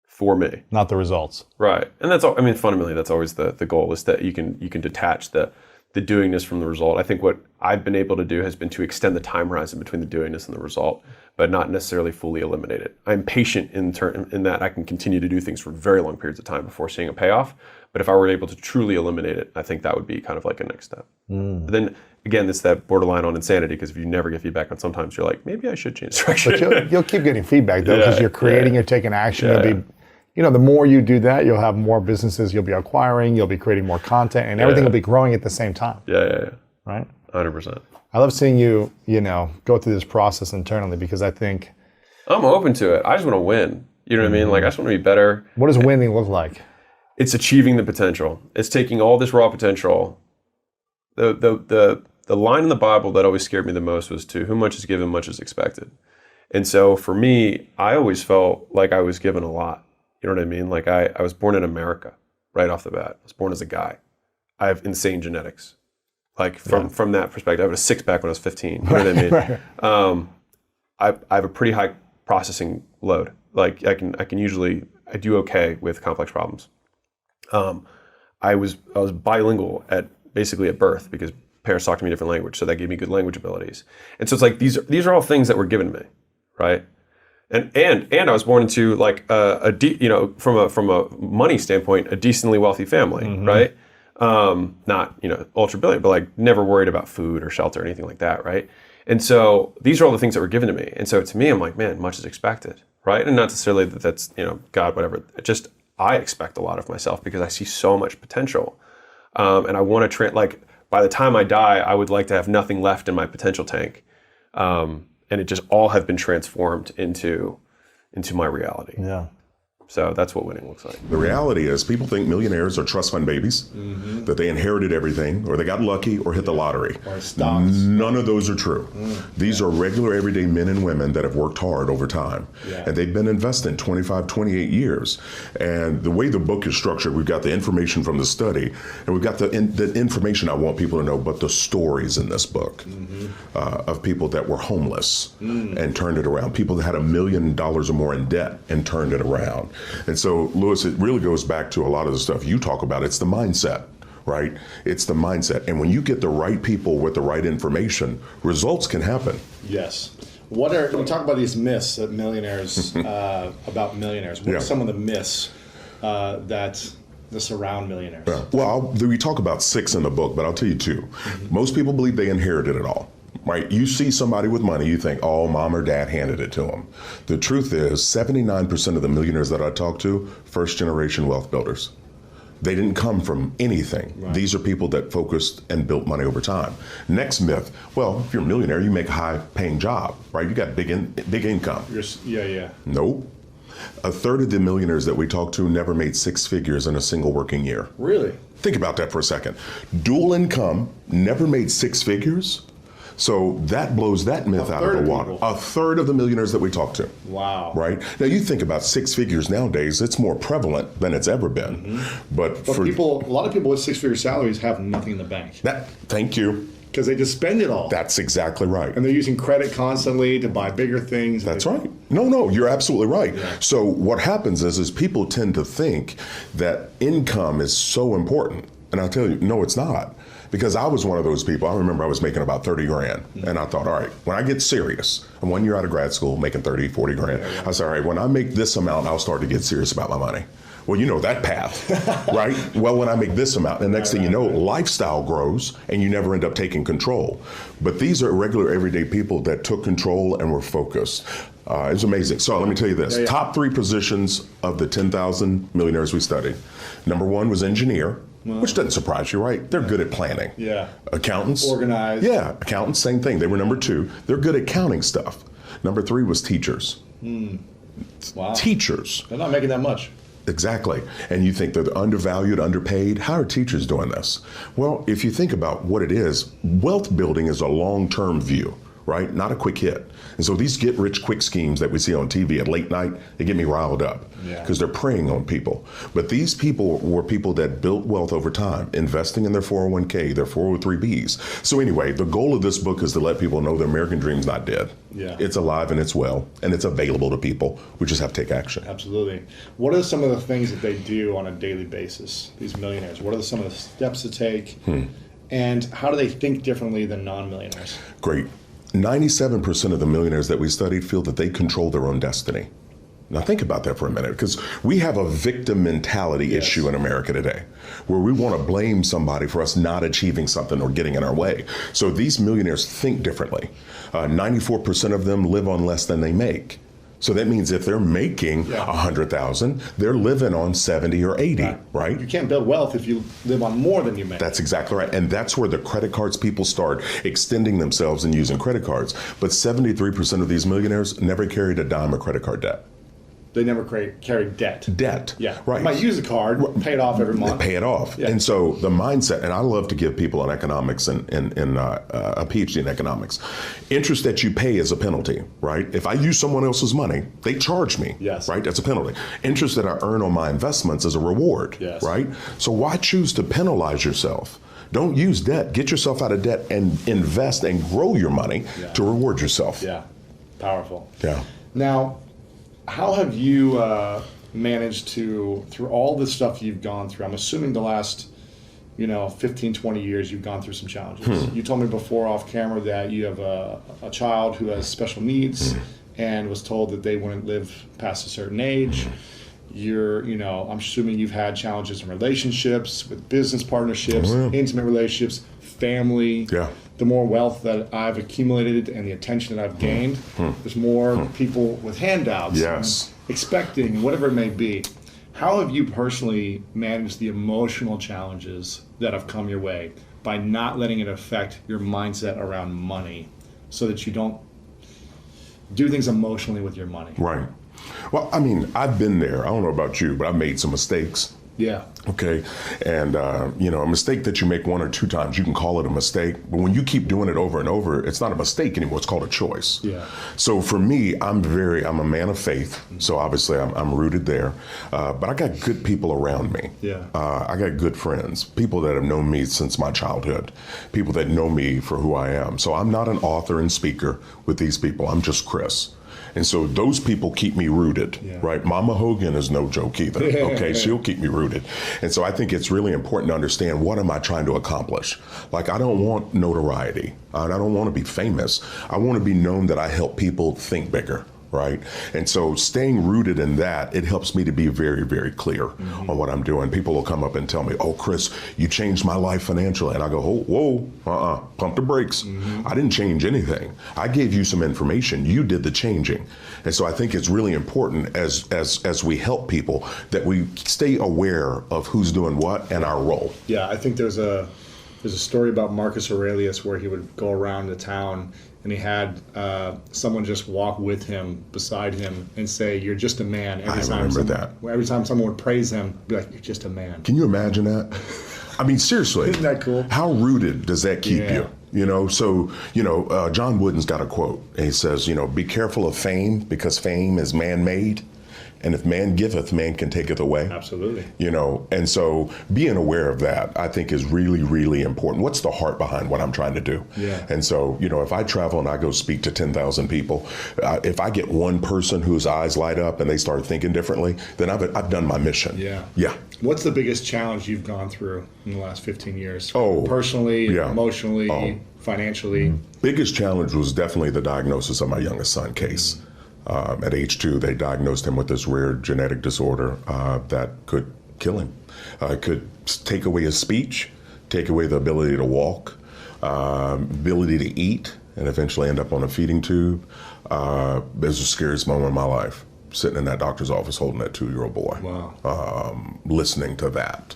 H: for me,
D: Not the results.
H: right? And that's all. I mean, fundamentally, that's always the goal, is that you can detach the doingness from the result. I think what I've been able to do has been to extend the time horizon between the doingness and the result, but not necessarily fully eliminate it. I'm patient in that I can continue to do things for very long periods of time before seeing a payoff. But if I were able to truly eliminate it, I think that would be kind of like a next step. But then again, it's that borderline on insanity, because if you never get feedback on sometimes, you're like, maybe I should change direction.
D: But you'll keep getting feedback though, because you're creating, you're taking action.
H: Yeah.
D: You'll be, the more you do that, you'll have more businesses you'll be acquiring, you'll be creating more content, and everything will be growing at the same time.
H: Yeah.
D: Right?
H: 100%.
D: I love seeing you, go through this process internally, because I think,
H: I'm open to it. I just want to win. You know what I mean? Like, I just want to be better.
D: what does winning look like?
H: It's achieving the potential. It's taking all this raw potential. The line in the Bible that always scared me the most was, to whom much is given, much is expected. And so for me, I always felt like I was given a lot. You know what I mean? Like, I was born in America right off the bat. I was born as a guy. I have insane genetics. Like, from that perspective, I had a six-pack when I was 15. You know what I mean? I have a pretty high processing load. Like, I do okay with complex problems. I was bilingual at birth, because parents talked to me a different language, so that gave me good language abilities. And so it's like these are all things that were given to me, right? And I was born into like from a money standpoint, a decently wealthy family, right? Not ultra brilliant, but like never worried about food or shelter or anything like that, right? And so these are all the things that were given to me. And so to me, I'm like, man, much is expected, right? And not necessarily that that's God, whatever. Just I expect a lot of myself, because I see so much potential, and I want to like by the time I die, I would like to have nothing left in my potential tank, and it just all have been transformed into my reality.
D: Yeah.
H: So that's what winning looks like.
I: The reality is, people think millionaires are trust fund babies, that they inherited everything, or they got lucky, or hit the lottery.
D: Or stocks.
I: None of those are true. These are regular, everyday men and women that have worked hard over time.
D: Yeah.
I: And they've been investing 25, 28 years. And the way the book is structured, we've got the information from the study, and we've got the information I want people to know, but the stories in this book of people that were homeless and turned it around, people that had $1 million or more in debt and turned it around. And so, Lewis, it really goes back to a lot of the stuff you talk about. It's the mindset, right? It's the mindset. And when you get the right people with the right information, results can happen.
J: Yes. When you talk about these myths that millionaires, about millionaires, what are some of the myths that surround millionaires?
I: Yeah. Well, we talk about 6 in the book, but I'll tell you 2. Most people believe they inherited it all. Right? You see somebody with money, you think, oh, mom or dad handed it to them. The truth is, 79% of the millionaires that I talk to, first generation wealth builders. They didn't come from anything. Right. These are people that focused and built money over time. Next myth, well, if you're a millionaire, you make a high paying job, right? You got big income.
J: Yeah.
I: Nope. A third of the millionaires that we talk to never made 6 figures in a single working year.
J: Really?
I: Think about that for a second. Dual income, never made 6 figures. So that blows that myth out of the water. A third of the millionaires that we talk to.
J: Wow.
I: Right? Now you think about 6 figures nowadays, it's more prevalent than it's ever been. But
J: a lot of people with 6-figure salaries have nothing in the bank.
I: Thank you.
J: Because they just spend it all.
I: That's exactly right.
J: And they're using credit constantly to buy bigger things.
I: That's right. No, you're absolutely right. Yeah. So what happens is people tend to think that income is so important. And I'll tell you, no, it's not. Because I was one of those people. I remember I was making about 30 grand. And I thought, all right, when I get serious, I'm 1 year out of grad school making 30, 40 grand. I said, all right, when I make this amount, I'll start to get serious about my money. Well, you know that path, right? Well, when I make this amount, and the next thing you know, lifestyle grows and you never end up taking control. But these are regular, everyday people that took control and were focused. It's amazing. So let me tell you this. Top 3 positions of the 10,000 millionaires we studied. Number 1 was engineer. Which doesn't surprise you, right? They're good at planning.
J: Yeah.
I: Accountants.
J: Organized.
I: Yeah, accountants, same thing. They were number 2. They're good at counting stuff. Number 3 was teachers.
J: Wow.
I: Teachers.
J: They're not making that much.
I: Exactly. And you think they're undervalued, underpaid. How are teachers doing this? Well, if you think about what it is, wealth building is a long-term view. right? Not a quick hit. And so these get rich quick schemes that we see on TV at late night, they get me riled up because they're preying on people. But these people were people that built wealth over time, investing in their 401k, their 403bs. So anyway, the goal of this book is to let people know the American dream's not dead.
J: Yeah.
I: It's alive and it's well, and it's available to people. We just have to take action.
J: Absolutely. What are some of the things that they do on a daily basis, these millionaires? What are some of the steps to take? And how do they think differently than non-millionaires?
I: Great. 97% of the millionaires that we studied feel that they control their own destiny. Now think about that for a minute, because we have a victim mentality issue in America today, where we want to blame somebody for us not achieving something or getting in our way. So these millionaires think differently. 94% of them live on less than they make. So that means if they're making $100,000, they're living on 70 or 80, right?
J: You can't build wealth if you live on more than you make.
I: That's exactly right. And that's where the credit cards people start extending themselves and using credit cards. But 73% of these millionaires never carried a dime of credit card debt.
J: They never carry debt.
I: Debt.
J: Yeah.
I: Right.
J: You might use a card, pay it off every month.
I: Pay it off.
J: Yeah.
I: And so the mindset, and I love to give people in economics and a PhD in economics, interest that you pay is a penalty, right? If I use someone else's money, they charge me, right? That's a penalty. Interest that I earn on my investments is a reward, right? So why choose to penalize yourself? Don't use debt. Get yourself out of debt and invest and grow your money to reward yourself.
J: Yeah. Powerful.
I: Yeah.
J: Now, how have you managed to, through all the stuff you've gone through, I'm assuming the last, 15, 20 years, you've gone through some challenges. You told me before off camera that you have a child who has special needs and was told that they wouldn't live past a certain age. I'm assuming you've had challenges in relationships, with business partnerships, intimate relationships, family.
I: Yeah.
J: The more wealth that I've accumulated and the attention that I've gained, there's more people with handouts, expecting, whatever it may be. How have you personally managed the emotional challenges that have come your way by not letting it affect your mindset around money so that you don't do things emotionally with your money?
I: Right. Well, I mean, I've been there. I don't know about you, but I've made some mistakes.
J: Yeah.
I: Okay. And, a mistake that you make one or two times, you can call it a mistake. But when you keep doing it over and over, it's not a mistake anymore. It's called a choice.
J: Yeah.
I: So for me, I'm a man of faith. So obviously I'm rooted there. But I got good people around me.
J: Yeah.
I: I got good friends, people that have known me since my childhood, people that know me for who I am. So I'm not an author and speaker with these people. I'm just Chris. And so those people keep me rooted, right? Mama Hogan is no joke either, okay? She'll keep me rooted. And so I think it's really important to understand, what am I trying to accomplish? Like, I don't want notoriety. I don't want to be famous. I want to be known that I help people think bigger, right? And so staying rooted in that, it helps me to be very, very clear on what I'm doing. People will come up and tell me, oh, Chris, you changed my life financially. And I go, whoa, pump the brakes. I didn't change anything. I gave you some information. You did the changing. And so I think it's really important as we help people that we stay aware of who's doing what and our role.
J: Yeah, I think there's a story about Marcus Aurelius where he would go around the town and he had someone just walk with him, beside him, and say, "You're just a man." Every time someone would praise him, be like, "You're just a man."
I: Can you imagine that? I mean, seriously.
J: Isn't that cool?
I: How rooted does that keep you? John Wooden's got a quote. And he says, be careful of fame, because fame is man-made. And if man giveth, man can taketh away.
J: Absolutely.
I: And so being aware of that, I think, is really, really important. What's the heart behind what I'm trying to do?
J: Yeah.
I: And so, if I travel and I go speak to 10,000 people, if I get one person whose eyes light up and they start thinking differently, then I've done my mission.
J: Yeah.
I: Yeah.
J: What's the biggest challenge you've gone through in the last 15 years?
I: Oh.
J: Personally, emotionally, financially?
I: Biggest challenge was definitely the diagnosis of my youngest son, Case. At age 2, they diagnosed him with this rare genetic disorder that could kill him. It could take away his speech, take away the ability to walk, ability to eat, and eventually end up on a feeding tube. It was the scariest moment of my life, sitting in that doctor's office holding that 2-year-old boy.
J: Wow.
I: Listening to that.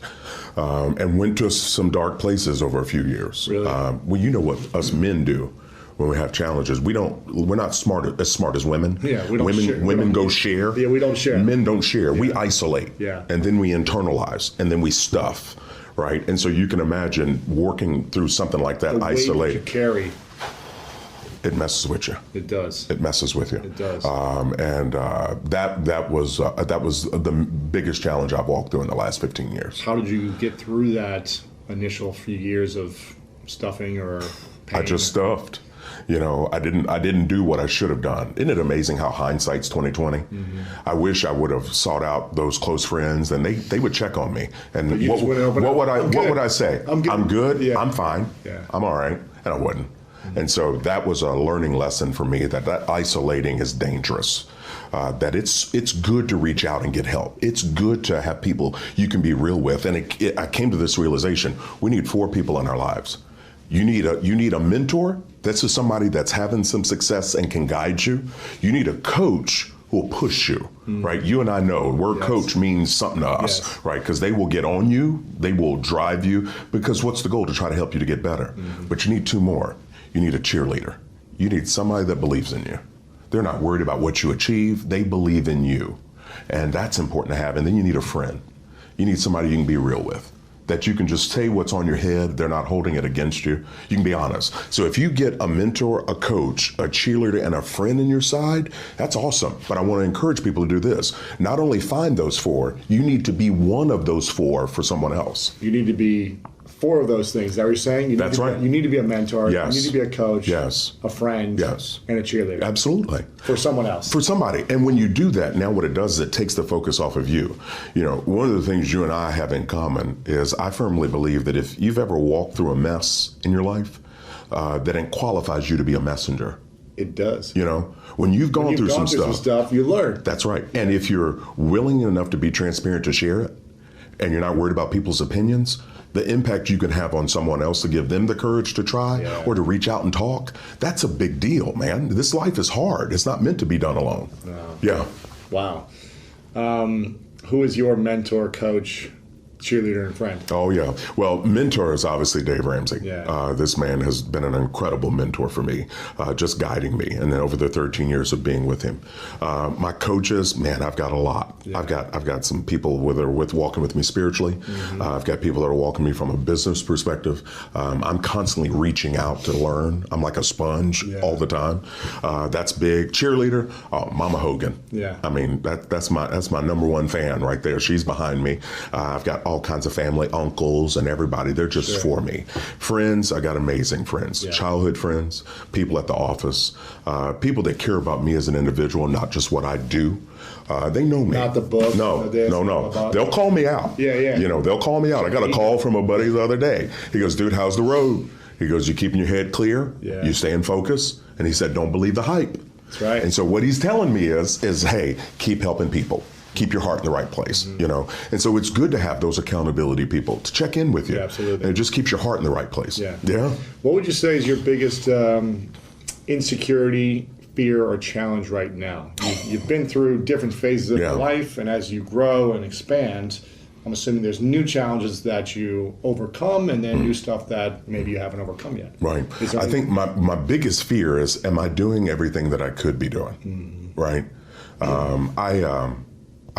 I: And went to some dark places over a few years.
J: Really?
I: Well, you know what us men do when we have challenges. We're not as smart as women.
J: Yeah, we don't share.
I: Women go share.
J: Yeah, we don't share.
I: Men don't share.
J: Yeah.
I: We isolate.
J: Yeah.
I: And then we internalize, and then we stuff, right? And so you can imagine working through something like that,
J: the
I: isolated.
J: weight that you carry.
I: It messes with you.
J: It does.
I: It messes with you.
J: It does.
I: That was the biggest challenge I've walked through in the last 15 years.
J: How did you get through that initial few years of stuffing or pain?
I: I just stuffed. I didn't do what I should have done. Isn't it amazing how hindsight's 2020?
J: Mm-hmm.
I: I wish I would have sought out those close friends, and they would check on me. And
J: you just went over,
I: what would
J: "I'm
I: I say?
J: I'm good.
I: I'm good.
J: Yeah.
I: I'm fine.
J: Yeah.
I: I'm all right. And I wouldn't. And so that was a learning lesson for me that isolating is dangerous. That it's good to reach out and get help. It's good to have people you can be real with. And I came to this realization: we need 4 people in our lives. You need a mentor. This is somebody that's having some success and can guide you. You need a coach who will push you, right? You and I know the word coach means something to us, right? Because they will get on you, they will drive you, because what's the goal? To try to help you to get better. But you need 2 more. You need a cheerleader. You need somebody that believes in you. They're not worried about what you achieve, they believe in you. And that's important to have. And then you need a friend. You need somebody you can be real with, that you can just say what's on your head. They're not holding it against you. You can be honest. So if you get a mentor, a coach, a cheerleader, and a friend in your side, that's awesome. But I want to encourage people to do this. Not only find those 4, you need to be one of those 4 for someone else.
J: You need to be 4 of those things. Is that what you're saying?
I: That's right.
J: You need to be a mentor.
I: Yes.
J: You need to be a coach.
I: Yes.
J: A friend.
I: Yes.
J: And a cheerleader.
I: Absolutely.
J: For someone else.
I: For somebody. And when you do that, now what it does is it takes the focus off of you. One of the things you and I have in common is I firmly believe that if you've ever walked through a mess in your life, that it qualifies you to be a messenger.
J: It does.
I: When you've gone through some
J: stuff, you learn.
I: That's right. And if you're willing enough to be transparent to share it, and you're not worried about people's opinions, the impact you can have on someone else to give them the courage to try or to reach out and talk, that's a big deal, man. This life is hard. It's not meant to be done alone.
J: No.
I: Yeah.
J: Wow. Who is your mentor, coach, cheerleader, and friend?
I: Oh, yeah. Well, mentor is obviously Dave Ramsey.
J: Yeah.
I: This man has been an incredible mentor for me, just guiding me. And then over the 13 years of being with him. My coaches, man, I've got a lot. Yeah. I've got some people that are walking with me spiritually. I've got people that are walking me from a business perspective. I'm constantly reaching out to learn. I'm like a sponge all the time. That's big. Cheerleader, Mama Hogan.
J: Yeah.
I: I mean, that's my number one fan right there. She's behind me. I've got all kinds of family, uncles and everybody. They're just for me. Friends, I got amazing friends, childhood friends, people at the office, people that care about me as an individual, not just what I do. They know me.
J: Not the book.
I: No. They'll call me out.
J: Yeah.
I: They'll call me out. I got a call from a buddy the other day. He goes, dude, how's the road? He goes, you keeping your head clear?
J: Yeah.
I: You staying focused? And he said, don't believe the hype.
J: That's right.
I: And so what he's telling me is hey, keep helping people. Keep your heart in the right place, And so it's good to have those accountability people to check in with you.
J: Yeah, absolutely.
I: And it just keeps your heart in the right place.
J: Yeah. What would you say is your biggest insecurity, fear, or challenge right now? You've been through different phases of your life, and as you grow and expand, I'm assuming there's new challenges that you overcome and then new stuff that maybe you haven't overcome yet.
I: Right. I think my biggest fear is, am I doing everything that I could be doing? Right.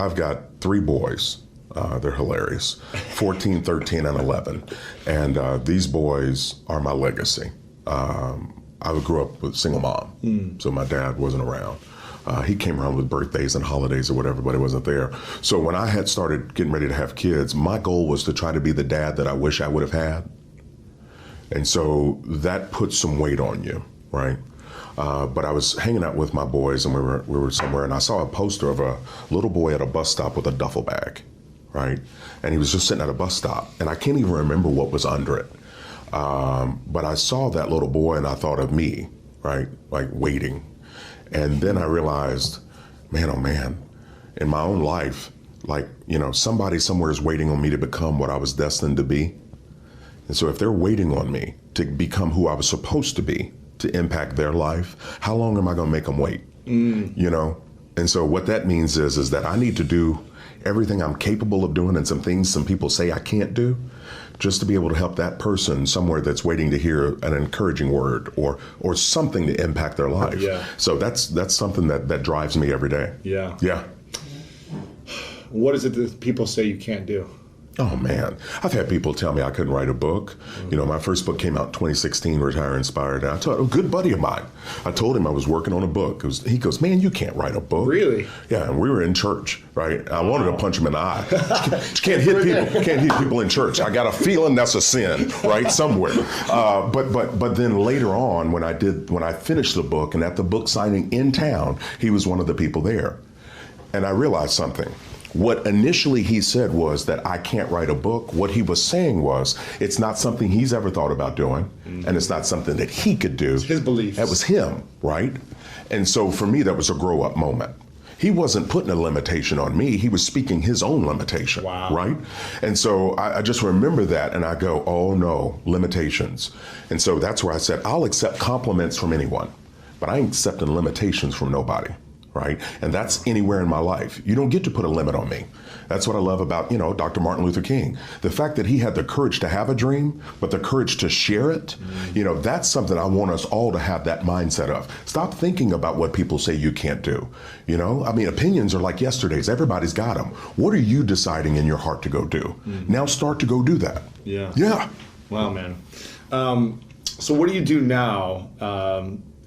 I: I've got 3 boys. They're hilarious, 14, 13, and 11. And these boys are my legacy. I grew up with a single mom, so my dad wasn't around. He came around with birthdays and holidays or whatever, but he wasn't there. So when I had started getting ready to have kids, my goal was to try to be the dad that I wish I would have had. And so that puts some weight on you, right? But I was hanging out with my boys, and we were somewhere, and I saw a poster of a little boy at a bus stop with a duffel bag, right? And he was just sitting at a bus stop, and I can't even remember what was under it. But I saw that little boy, and I thought of me, right? Like waiting. And then I realized, man, oh man, in my own life, somebody somewhere is waiting on me to become what I was destined to be. And so if they're waiting on me to become who I was supposed to be, to impact their life, how long am I going to make them wait? And so what that means is that I need to do everything I'm capable of doing, and some things some people say I can't do, just to be able to help that person somewhere that's waiting to hear an encouraging word or something to impact their life.
J: Yeah.
I: So that's something that drives me every day.
J: Yeah.
I: Yeah.
J: What is it that people say you can't do?
I: Oh man, I've had people tell me I couldn't write a book. You know, my first book came out in 2016, Retire Inspired. And I told a good buddy of mine, I told him I was working on a book. He goes, man, you can't write a book.
J: Really?
I: Yeah, and we were in church, right? I wanted to punch him in the eye. You can't hit people. Can't hit people in church. I got a feeling that's a sin, right, somewhere. But then later on, when I finished the book, and at the book signing in town, he was one of the people there, and I realized something. What initially he said was that I can't write a book. What he was saying was it's not something he's ever thought about doing, and it's not something that he could do.
J: It's his beliefs.
I: That was him, right? And so for me, that was a grow up moment. He wasn't putting a limitation on me. He was speaking his own limitation, right? And so I just remember that, and I go, oh no, limitations. And so that's where I said, I'll accept compliments from anyone, but I ain't accepting limitations from nobody. Right? And that's anywhere in my life. You don't get to put a limit on me. That's what I love about, Dr. Martin Luther King. The fact that he had the courage to have a dream, but the courage to share it, that's something I want us all to have that mindset of. Stop thinking about what people say you can't do. Opinions are like yesterday's. Everybody's got them. What are you deciding in your heart to go do? Now start to go do that. Yeah.
J: Wow, man. So what do you do now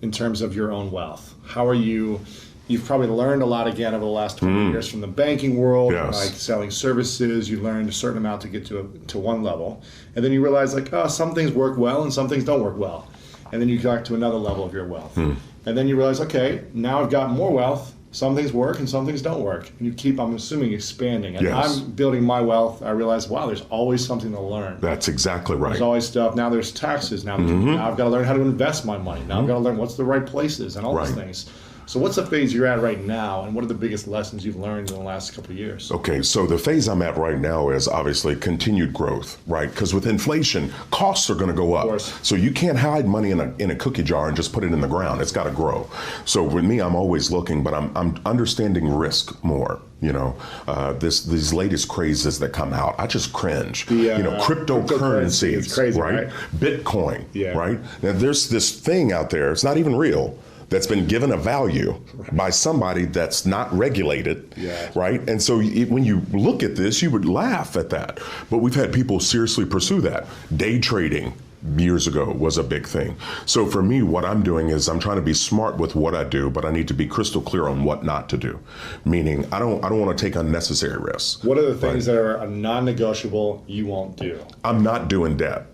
J: in terms of your own wealth? How are you... You've probably learned a lot again over the last 20 years from the banking world, like selling services. You learned a certain amount to get to one level. And then you realize some things work well and some things don't work well. And then you got to another level of your wealth. And then you realize, okay, now I've got more wealth. Some things work and some things don't work. And you keep, I'm assuming, expanding. And I'm building my wealth. I realize, wow, there's always something to learn.
I: That's exactly right.
J: There's always stuff. Now there's taxes. Now I've got to learn how to invest my money. Now I've got to learn what's the right places and all those things. So what's the phase you're at right now, and what are the biggest lessons you've learned in the last couple of years?
I: Okay, so the phase I'm at right now is obviously continued growth, right? Because with inflation, costs are going to go up. So you can't hide money in a cookie jar and just put it in the ground. It's got to grow. So with me, I'm always looking, but I'm understanding risk more. These latest crazes that come out, I just cringe. Cryptocurrency,
J: it's crazy, right?
I: Bitcoin, right? Now there's this thing out there. It's not even real. That's been given a value by somebody that's not regulated, right? And so when you look at this, you would laugh at that. But we've had people seriously pursue that. Day trading years ago was a big thing. So for me, what I'm doing is I'm trying to be smart with what I do, but I need to be crystal clear on what not to do. Meaning, I don't want to take unnecessary risks.
J: What are the things that are non-negotiable you won't do?
I: I'm not doing debt.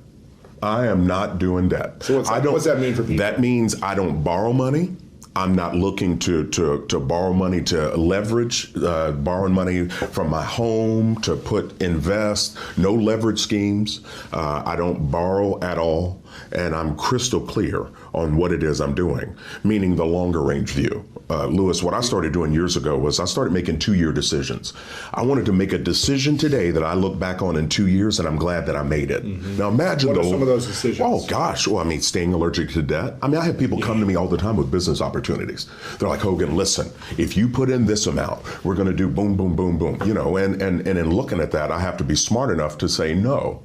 I: I am not doing debt.
J: So what's that mean for people?
I: That means I don't borrow money. I'm not looking to borrow money to leverage, borrowing money from my home to invest, no leverage schemes. I don't borrow at all. And I'm crystal clear on what it is I'm doing, meaning the longer range view. Lewis, what I started doing years ago was I started making 2-year decisions. I wanted to make a decision today that I look back on in 2 years, and I'm glad that I made it. Now imagine
J: what are some of those decisions?
I: Oh gosh, well, staying allergic to debt. I have people come to me all the time with business opportunities. They're like, Hogan, listen, if you put in this amount, we're going to do boom, boom, boom, boom. And in looking at that, I have to be smart enough to say no.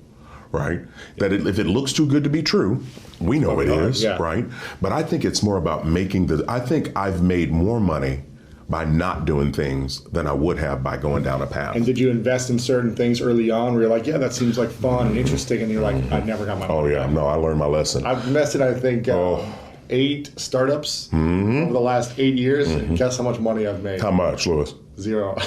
I: Right? That if it looks too good to be true, we know it is, right? But I think it's more about I think I've made more money by not doing things than I would have by going down a path.
J: And did you invest in certain things early on where you're like, yeah, that seems like fun and interesting, and you're like, I never got my money.
I: Oh yeah, no, I learned my lesson.
J: I've invested, I think, 8 startups over the last 8 years. And guess how much money I've made?
I: How much, Lewis?
J: 0.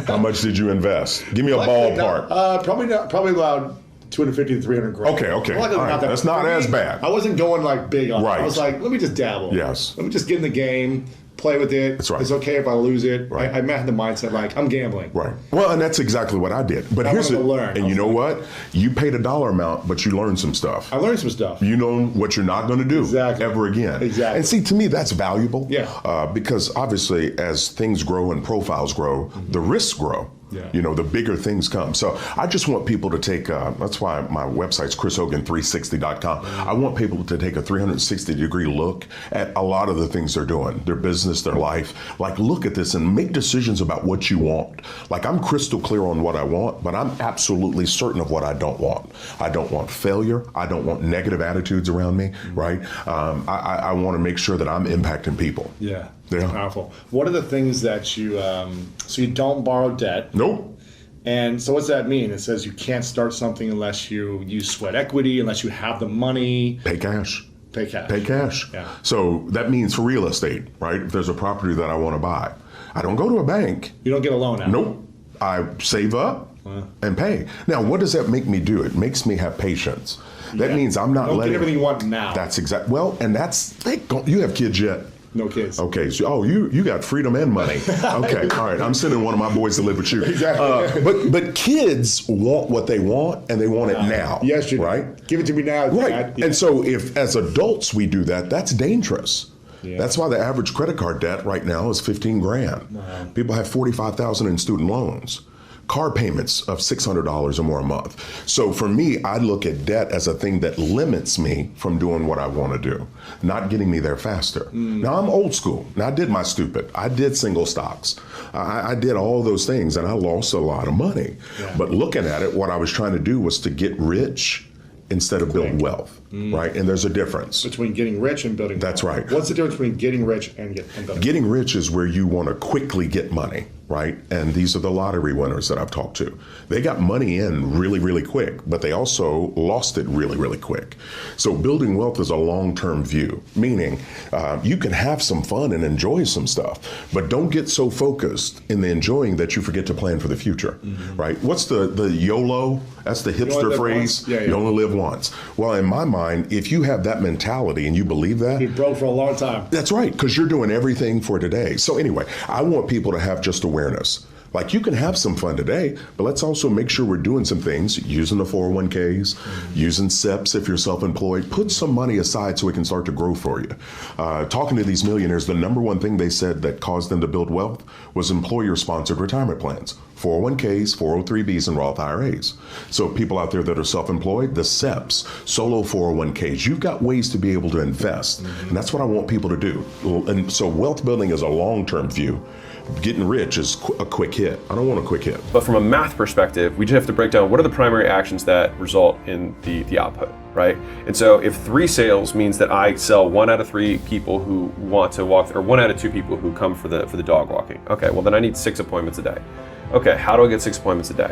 I: How much did you invest? Give me a ballpark.
J: Probably about 250 to 300 grand.
I: Okay. All right. That's not as bad.
J: I wasn't going big on it.
I: Right.
J: I was like, let me just dabble.
I: Yes.
J: Let me just get in the game, play with it.
I: That's right.
J: It's okay if I lose it.
I: Right.
J: I had the mindset like, I'm gambling.
I: Right. Well, and that's exactly what I did. But here's it. And you know what? You paid a dollar amount, but you learned some stuff.
J: I learned some stuff.
I: You know what you're not going to do ever again.
J: Exactly.
I: And see, to me, that's valuable.
J: Yeah.
I: Because obviously, as things grow and profiles grow, the risks grow.
J: Yeah.
I: The bigger things come. So I just want people to take, that's why my website's chrishogan360.com. I want people to take a 360-degree look at a lot of the things they're doing, their business, their life. Like, look at this and make decisions about what you want. Like, I'm crystal clear on what I want, but I'm absolutely certain of what I don't want. I don't want failure. I don't want negative attitudes around me, right? I want to make sure that I'm impacting people.
J: Yeah. Powerful. What are the things that you, so you don't borrow debt?
I: Nope.
J: And so what's that mean? It says you can't start something unless you use sweat equity, unless you have the money.
I: Pay cash.
J: Pay cash.
I: Pay cash.
J: Yeah.
I: So that means for real estate, right? If there's a property that I want to buy, I don't go to a bank.
J: You don't get a loan out.
I: Nope. I save up and pay. Now, what does that make me do? It makes me have patience. That means I'm not
J: Don't
I: letting.
J: get everything you want now.
I: That's exact. Well, and that's. You have kids yet?
J: No kids.
I: Okay, so you got freedom and money. Okay, all right. I'm sending one of my boys to live with you.
J: Exactly.
I: But kids want what they want, and they want it now.
J: Yes, you
I: right.
J: Give it to me now,
I: Right.
J: Dad. Yeah.
I: And so if as adults we do that, that's dangerous.
J: Yeah.
I: That's why the average credit card debt right now is 15 grand.
J: Wow.
I: People have 45,000 in student loans. Car payments of $600 or more a month. So for me, I look at debt as a thing that limits me from doing what I want to do, not getting me there faster. Now I'm old school. Now I did my stupid. I did single stocks. I did all those things and I lost a lot of money.
J: Yeah.
I: But looking at it, what I was trying to do was to get rich instead of build wealth, right? And there's a difference.
J: Between getting rich and building
I: That's
J: wealth.
I: right.
J: What's the difference between getting rich and building
I: Getting rich is where you want to quickly get money, right? And these are the lottery winners that I've talked to. They got money in really, really quick, but they also lost it really, really quick. So building wealth is a long-term view, meaning you can have some fun and enjoy some stuff, but don't get so focused in the enjoying that you forget to plan for the future, right? What's the YOLO? That's the
J: only
I: hipster
J: live
I: phrase.
J: once? Yeah, yeah.
I: You only live once. Well, in my mind, if you have that mentality and you believe that,
J: Be broke for a long time.
I: that's right, because you're doing everything for today. So anyway, I want people to have just awareness. Like you can have some fun today, but let's also make sure we're doing some things, using the 401ks, using SEPs if you're self-employed. Put some money aside so it can start to grow for you. Talking to these millionaires, the number one thing they said that caused them to build wealth was employer-sponsored retirement plans. 401ks, 403bs, and Roth IRAs. So people out there that are self-employed, the SEPs, solo 401ks, you've got ways to be able to invest. And that's what I want people to do. And so wealth building is a long-term view. Getting rich is a quick hit. I don't want a quick hit.
H: But from a math perspective, we just have to break down what are the primary actions that result in the output, right? And so if 3 sales means that I sell 1 out of 3 people who want to walk, or 1 out of 2 people who come for the dog walking. Okay, well then I need 6 appointments a day. Okay, how do I get 6 appointments a day?